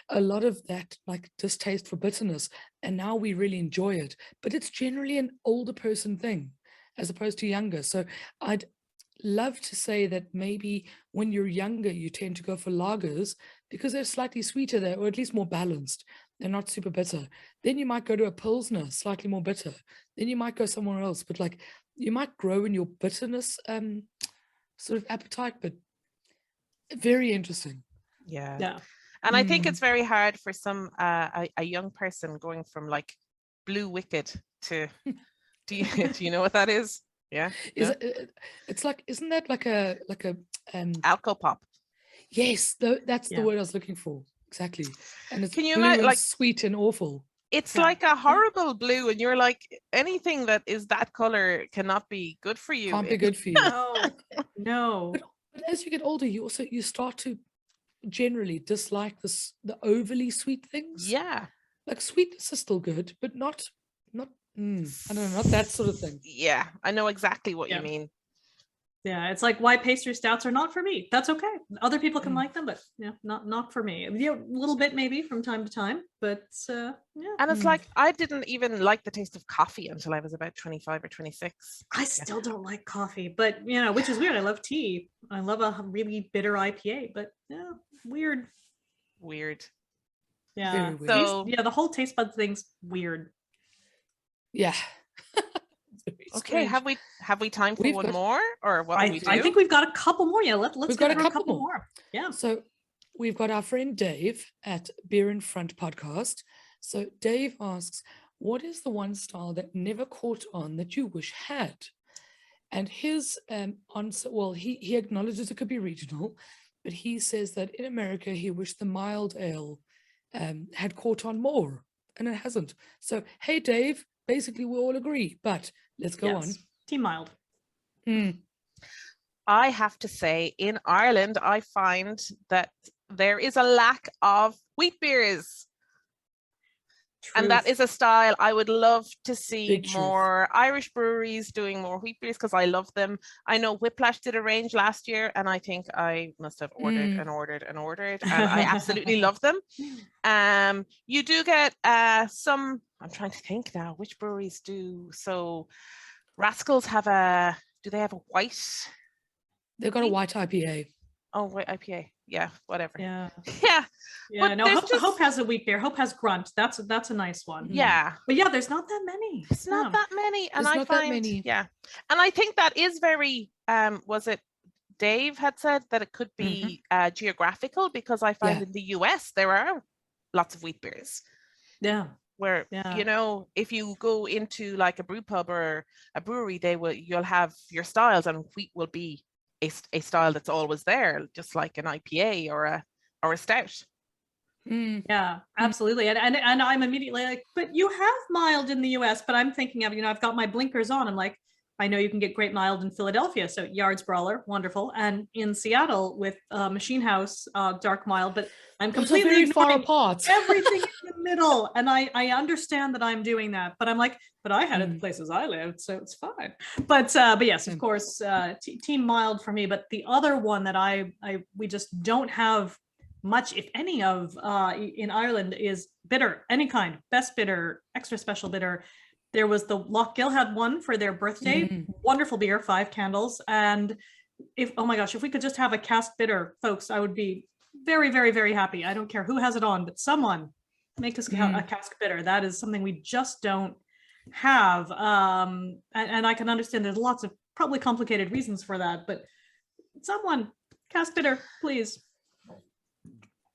a lot of that, like, distaste for bitterness, and now we really enjoy it. But it's generally an older person thing as opposed to younger. So I'd love to say that maybe when you're younger, you tend to go for lagers because they're slightly sweeter there, or at least more balanced. They're not super bitter. Then you might go to a Pilsner, slightly more bitter. Then you might go somewhere else, but like, you might grow in your bitterness sort of appetite. But very interesting. Yeah. And I think it's very hard for some a young person going from like Blue Wicked to do you know what that is? Yeah. It's like, isn't that like a Alco Pop? Yes, that's the word I was looking for. Exactly. And it's Can you blue imagine, and like, sweet and awful. It's like a horrible blue, and you're like, anything that is that color cannot be good for you. Can't be good for you. No. But as you get older, you start to generally dislike the overly sweet things. Yeah. Like, sweetness is still good, but not I don't know, not that sort of thing. Yeah, I know exactly what you mean. Yeah, it's like why pastry stouts are not for me. That's okay. Other people can like them, but not for me. A little bit maybe from time to time, but yeah. And it's like, I didn't even like the taste of coffee until I was about 25 or 26. I still don't like coffee, but which is weird. I love tea. I love a really bitter IPA, but weird. Yeah. Very weird. So the whole taste bud thing's weird. Yeah. Okay, have we time for one more, or what do we do? I think we've got a couple more. Yeah, let's we've got a couple more. Yeah. So we've got our friend Dave at Beer in Front podcast. So Dave asks, what is the one style that never caught on that you wish had? And his answer, well, he acknowledges it could be regional, but he says that in America he wished the mild ale had caught on more, and it hasn't. So hey Dave, basically we all agree, but let's go on. Team mild. I have to say, in Ireland, I find that there is a lack of wheat beers. And that is a style I would love to see Big more Irish breweries doing more wheat beers, because I love them. I know Whiplash did a range last year, and I think I must have ordered and ordered and ordered, and I absolutely love them. You do get some, I'm trying to think now, which breweries do. So Rascals have do they have a white? They've got a white IPA. Oh, white IPA. Yeah, whatever. Yeah. Yeah. Yeah, but no, Hope has a wheat beer. Hope has Grunt. That's a nice one. Yeah. But yeah, there's not that many. It's not that many. And there's I not find, that many. yeah. And I think that is very, was it Dave had said that it could be geographical, because I find in the US there are lots of wheat beers. Yeah. Where, you know, if you go into like a brew pub or a brewery, you'll have your styles, and wheat will be a style that's always there, just like an IPA or a stout. Yeah, absolutely. And I'm immediately like, but you have mild in the US, but I'm thinking of, I've got my blinkers on. I'm like, I know you can get great mild in Philadelphia. So Yards Brawler, wonderful. And in Seattle with Machine House, dark mild, but I'm completely very far apart. Everything in the middle. And I understand that I'm doing that, but I'm like, but I had it the places I lived, so it's fine. But yes, of course, team mild for me. But the other one that we just don't have much, if any, of in Ireland is bitter, any kind, best bitter, extra special bitter. There was the Lochgill had one for their birthday, wonderful beer, 5 candles. And oh my gosh, if we could just have a cask bitter, folks, I would be very, very, very happy. I don't care who has it on, but someone make us a cask bitter. That is something we just don't have. And I can understand there's lots of probably complicated reasons for that, but someone, cask bitter, please.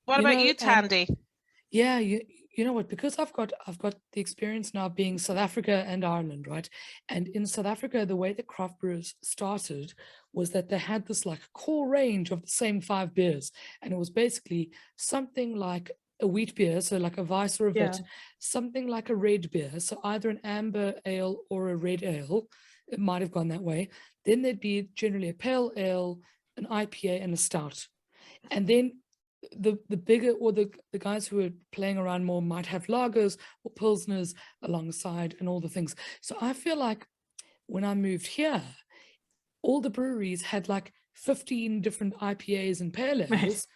What about you, Tandy? Yeah, you know what, because I've got the experience now being South Africa and Ireland, right? And in South Africa, the way the craft brewers started was that they had this like core range of the same 5 beers, and it was basically something like a wheat beer, so like a Weiss or a Wit, something like a red beer, so either an amber ale or a red ale. It might have gone that way. Then there'd be generally a pale ale, an IPA, and a stout, and then the bigger, or the guys who are playing around more might have lagers or pilsners alongside and all the things. So I feel like when I moved here, all the breweries had like 15 different IPAs and pale ales,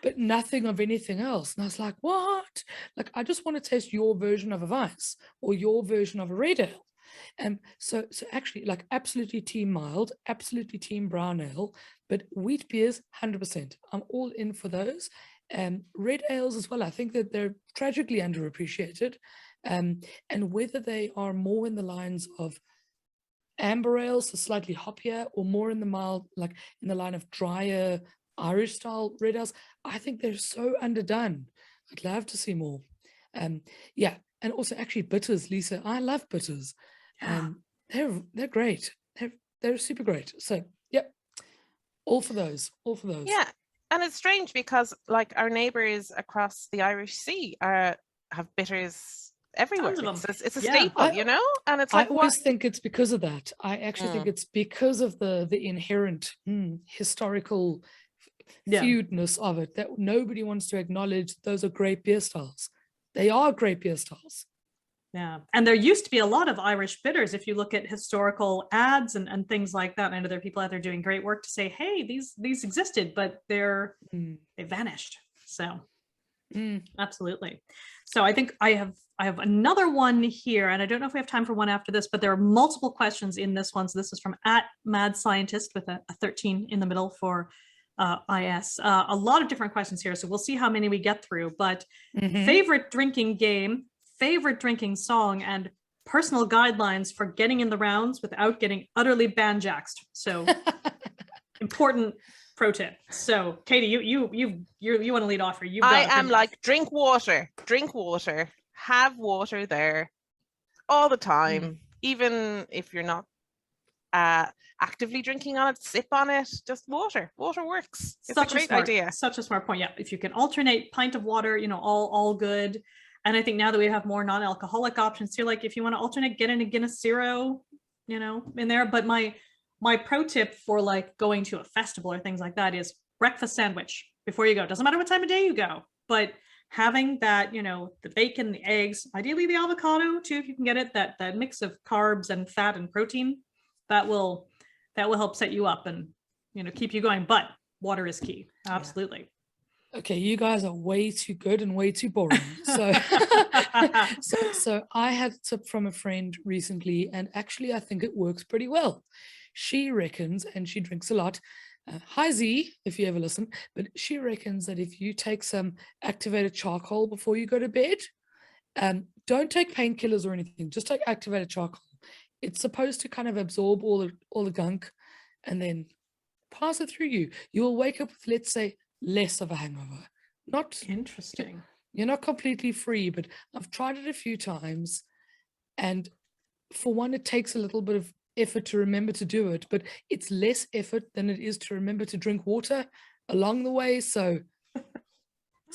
but nothing of anything else. And I was like, what? Like, I just want to taste your version of a Weiss or your version of a red ale. And so actually, like, absolutely team mild, absolutely team brown ale, but wheat beers, 100%. I'm all in for those. Red ales as well. I think that they're tragically underappreciated. And whether they are more in the lines of amber ales, so slightly hoppier, or more in the mild, like in the line of drier Irish style red ales, I think they're so underdone. I'd love to see more. Yeah, and also actually bitters, Lisa. I love bitters. They're great. They're super great. So yep, all for those. Yeah, and it's strange because like our neighbors across the Irish Sea have bitters everywhere. It's a staple, you know. And it's like, I always think it's because of that. I actually think it's because of the inherent historical feudness of it, that nobody wants to acknowledge those are great beer styles. They are great beer styles. Yeah. And there used to be a lot of Irish bitters. If you look at historical ads and things like that, I know there are people out there doing great work to say, hey, these existed, but they vanished. So absolutely. So I think I have another one here, and I don't know if we have time for one after this, but there are multiple questions in this one. So this is from @MadScientist with a 13 in the middle for IS. A lot of different questions here. So we'll see how many we get through, but favorite drinking game, favorite drinking song, and personal guidelines for getting in the rounds without getting utterly banjaxed. So important pro tip. So Katie, you want to lead off here. I am like, drink water, have water there all the time, even if you're not actively drinking on it, sip on it, just water works. It's a great idea. Such a smart point. Yeah, if you can alternate pint of water, all good. And I think now that we have more non-alcoholic options here, like if you want to alternate, get in a Guinness Zero, in there. But my pro tip for like going to a festival or things like that is breakfast sandwich before you go. Doesn't matter what time of day you go, but having that, the bacon, the eggs, ideally the avocado too, if you can get it, that mix of carbs and fat and protein, that will help set you up and, keep you going. But water is key. Absolutely. Okay, you guys are way too good and way too boring. So, so I had a tip from a friend recently, and actually I think it works pretty well. She reckons, and she drinks a lot. Hi Z, if you ever listen, but she reckons that if you take some activated charcoal before you go to bed, don't take painkillers or anything, just take activated charcoal. It's supposed to kind of absorb all the gunk and then pass it through you. You will wake up with, let's say, less of a hangover. Not interesting. You're not completely free, but I've tried it a few times, and for one, it takes a little bit of effort to remember to do it, but it's less effort than it is to remember to drink water along the way. So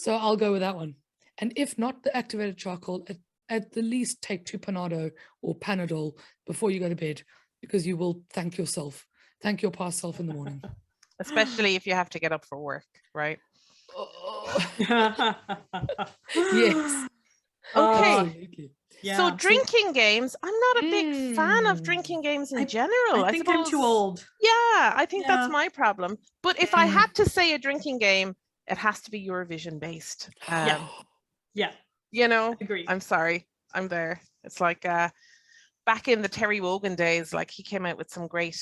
I'll go with that one. And if not the activated charcoal, at the least take 2 Panado or Panadol before you go to bed, because you will thank your past self in the morning. Especially if you have to get up for work, right? Yes. Okay. Yeah. So drinking games, I'm not a big fan of drinking games in general. I think I'm too old. Yeah, I think that's my problem. But if I had to say a drinking game, it has to be Eurovision based. Yeah. Agree. I'm sorry. I'm there. It's like back in the Terry Wogan days, like he came out with some great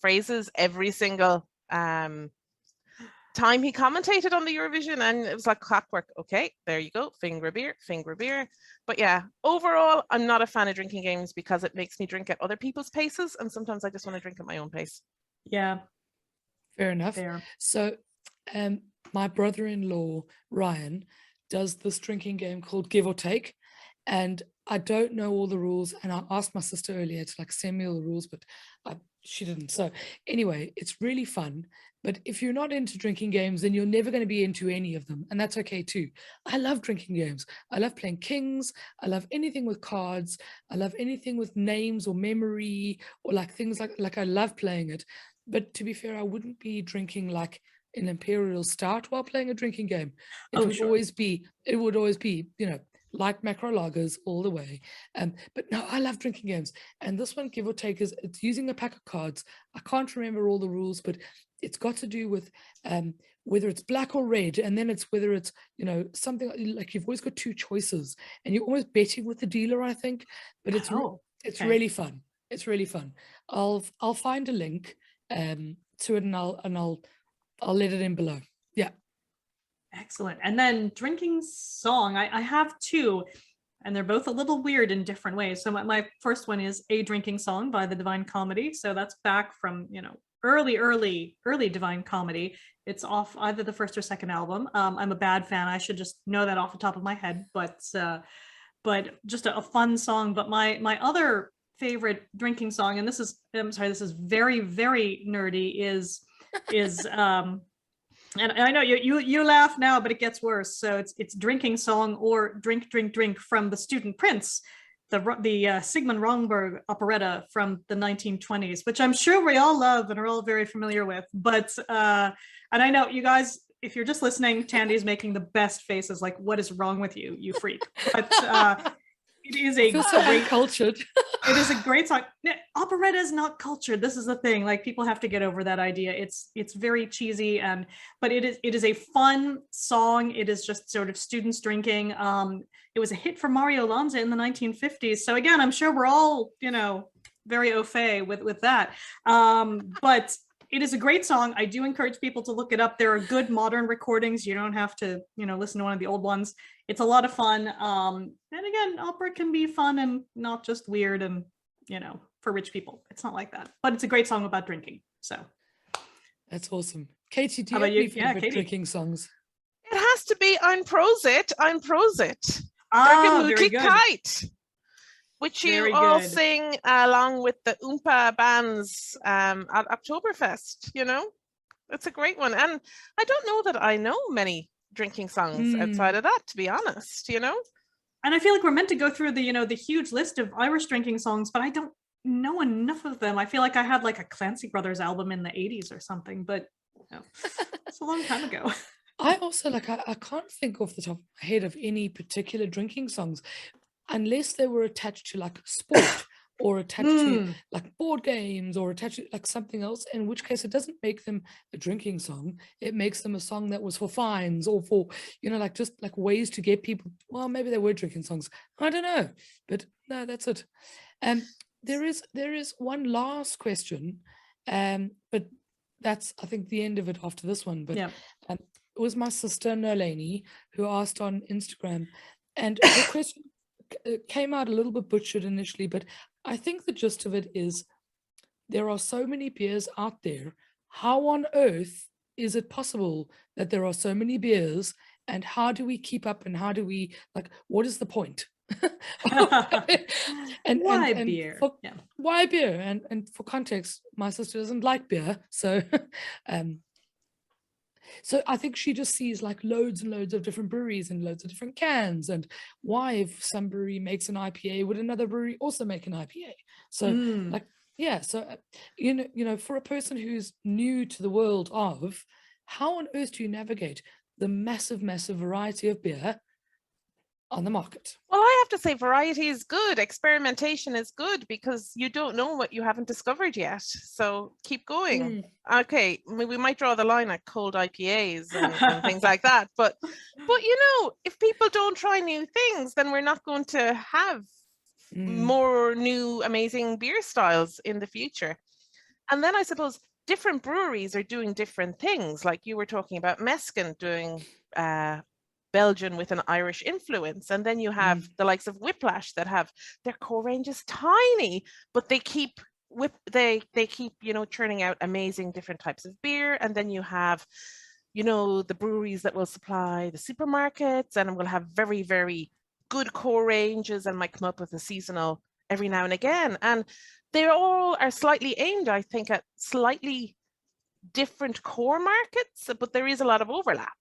phrases every single time he commentated on the Eurovision, and it was like clockwork. Okay, there you go, finger beer. But yeah, overall, I'm not a fan of drinking games because it makes me drink at other people's paces, and sometimes I just want to drink at my own pace. Yeah, fair enough. Fair. So my brother-in-law Ryan does this drinking game called Give or Take, and I don't know all the rules, and I asked my sister earlier to send me all the rules, but she didn't. So anyway, it's really fun. But if you're not into drinking games, then you're never going to be into any of them, and that's okay too. I love drinking games. I love playing Kings. I love anything with cards. I love anything with names or memory, or things like I love playing it. But to be fair, I wouldn't be drinking an imperial stout while playing a drinking game. It would always be, light macro lagers all the way. But no, I love drinking games. And this one, Give or Take, it's using a pack of cards. I can't remember all the rules, but it's got to do with whether it's black or red, and then it's whether it's something like you've always got 2 choices, and you're always betting with the dealer, I think. But it's really fun. It's really fun. I'll find a link to it, and I'll let it in below. Yeah. Excellent. And then drinking song, I have 2, and they're both a little weird in different ways. So my first one is A Drinking Song by the Divine Comedy. So that's back from, early Divine Comedy. It's off either the first or second album. I'm a bad fan. I should just know that off the top of my head, but just a fun song. But my other favorite drinking song, and this is very, very nerdy, is and I know you laugh now, but it gets worse. So it's Drinking Song, or Drink, Drink, Drink from The Student Prince, the Sigmund Romberg operetta from the 1920s, which I'm sure we all love and are all very familiar with. But and I know you guys, if you're just listening, Tandy's making the best faces, like, what is wrong with you, you freak? But it is a great cultured. It is a great song. Operetta is not cultured. This is the thing. Like, people have to get over that idea. It's very cheesy, but it is a fun song. It is just sort of students drinking. It was a hit for Mario Lanza in the 1950s. So again, I'm sure we're all, very au fait with that. But it is a great song. I do encourage people to look it up. There are good modern recordings. You don't have to, listen to one of the old ones. It's a lot of fun. And again, opera can be fun and not just weird and, for rich people. It's not like that. But it's a great song about drinking. So that's awesome. Katie, do you have any favorite drinking songs? It has to be I'm Prosit. Very good. Kite, which you all sing along with the Oompa bands at Oktoberfest. It's a great one. And I don't know that I know many drinking songs outside of that, to be honest. And I feel like we're meant to go through the huge list of Irish drinking songs, but I don't know enough of them. I feel like I had a Clancy Brothers album in the 80s or something, but it's a long time ago. I also I can't think off the top of my head of any particular drinking songs unless they were attached to like sport or attached to like board games or attached to like something else, in which case it doesn't make them a drinking song. It makes them a song that was for fines or for, like just like ways to get people. Well, maybe they were drinking songs. I don't know. But no, that's it. There is one last question, but that's I think the end of it after this one. But it was my sister Nolani who asked on Instagram, and her question came out a little bit butchered initially, but I think the gist of it is there are so many beers out there. How on earth is it possible that there are so many beers, and how do we keep up, and how do we what is the point? and why and beer? Why beer? And for context, my sister doesn't like beer, so so I think she just sees like loads and loads of different breweries and loads of different cans, and why if some brewery makes an IPA, would another brewery also make an IPA? So so for a person who's new to the world of, how on earth do you navigate the massive variety of beer on the market? Well, I have to say variety is good. Experimentation is good because you don't know what you haven't discovered yet. So keep going. Okay, we might draw the line at cold IPAs and things like that. But if people don't try new things, then we're not going to have more new amazing beer styles in the future. And then I suppose different breweries are doing different things. Like you were talking about Meskin doing Belgian with an Irish influence, and then you have the likes of Whiplash that have their core range is tiny, but they keep churning out amazing different types of beer. And then you have the breweries that will supply the supermarkets and will have very, very good core ranges and might come up with a seasonal every now and again, and they all are slightly aimed, I think, at slightly different core markets, but there is a lot of overlap.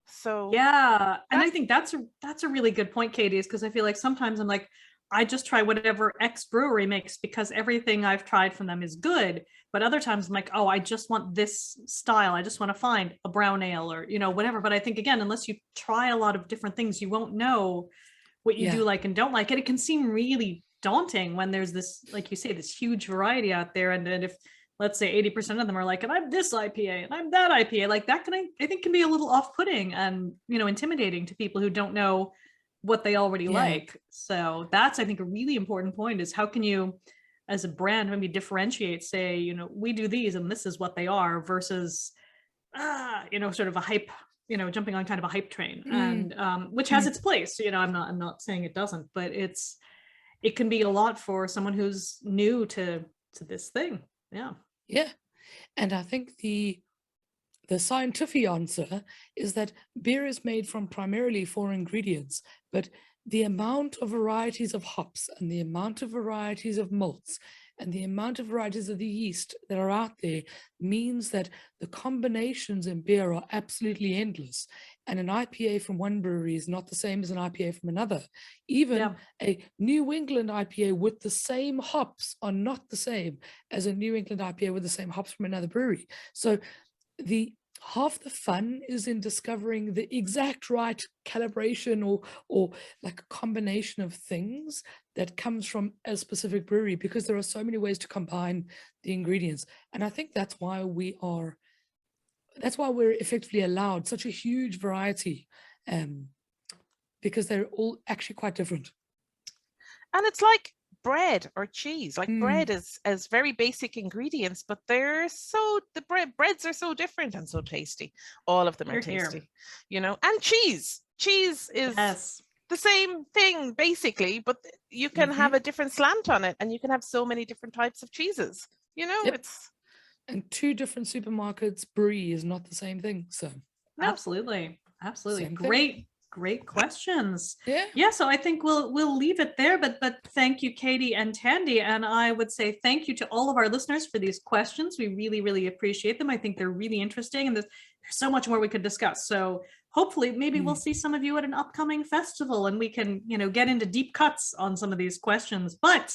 So and I think that's a really good point, Katie, is because I feel like sometimes I'm like, I just try whatever X brewery makes because everything I've tried from them is good. But other times I'm like, oh, I just want this style. I just want to find a brown ale or, whatever. But I think, again, unless you try a lot of different things, you won't know what you do like and don't like. And it can seem really daunting when there's this, like you say, this huge variety out there. And then if, let's say 80% of them are like, and I'm this IPA and I'm that IPA, like that I think can be a little off-putting and, intimidating to people who don't know what they already like. So that's, I think, a really important point is how can you, as a brand, maybe differentiate, say, we do these and this is what they are versus, sort of a hype, jumping on kind of a hype train and which has its place. I'm not saying it doesn't, but it can be a lot for someone who's new to this thing. Yeah. And I think the scientific answer is that beer is made from primarily 4 ingredients, but the amount of varieties of hops and the amount of varieties of malts and the amount of varieties of the yeast that are out there means that the combinations in beer are absolutely endless. And an IPA from one brewery is not the same as an IPA from another. Even a New England IPA with the same hops are not the same as a New England IPA with the same hops from another brewery. So half the fun is in discovering the exact right calibration or like a combination of things that comes from a specific brewery, because there are so many ways to combine the ingredients. And I think that's why we're effectively allowed such a huge variety, because they're all actually quite different. And it's like bread or cheese. Like bread is as very basic ingredients, but breads are so different and so tasty. All of them are tasty, and cheese is the same thing basically, but you can have a different slant on it and you can have so many different types of cheeses, and 2 different supermarkets brewery is not the same thing. So absolutely Same great questions. Yeah, so I think we'll leave it there, but thank you, Katie and Tandy, and I would say thank you to all of our listeners for these questions. We really appreciate them. I think they're really interesting, and there's so much more we could discuss. So hopefully maybe we'll see some of you at an upcoming festival and we can get into deep cuts on some of these questions. But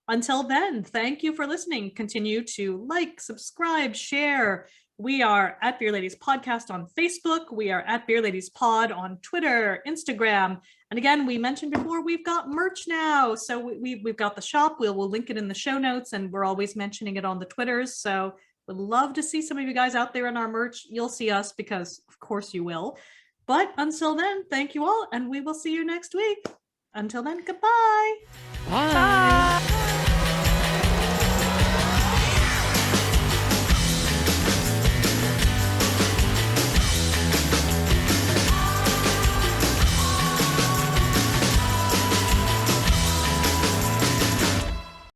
until then, thank you for listening. Continue to like, subscribe, share, We are at Beer Ladies Podcast on Facebook. We are at Beer Ladies Pod on Twitter, Instagram. And again, we mentioned before, we've got merch now. So we've got the shop. We'll link it in the show notes, and we're always mentioning it on the Twitters. So would love to see some of you guys out there in our merch. You'll see us because of course you will. But until then, thank you all, and we will see you next week. Until then, goodbye. Bye.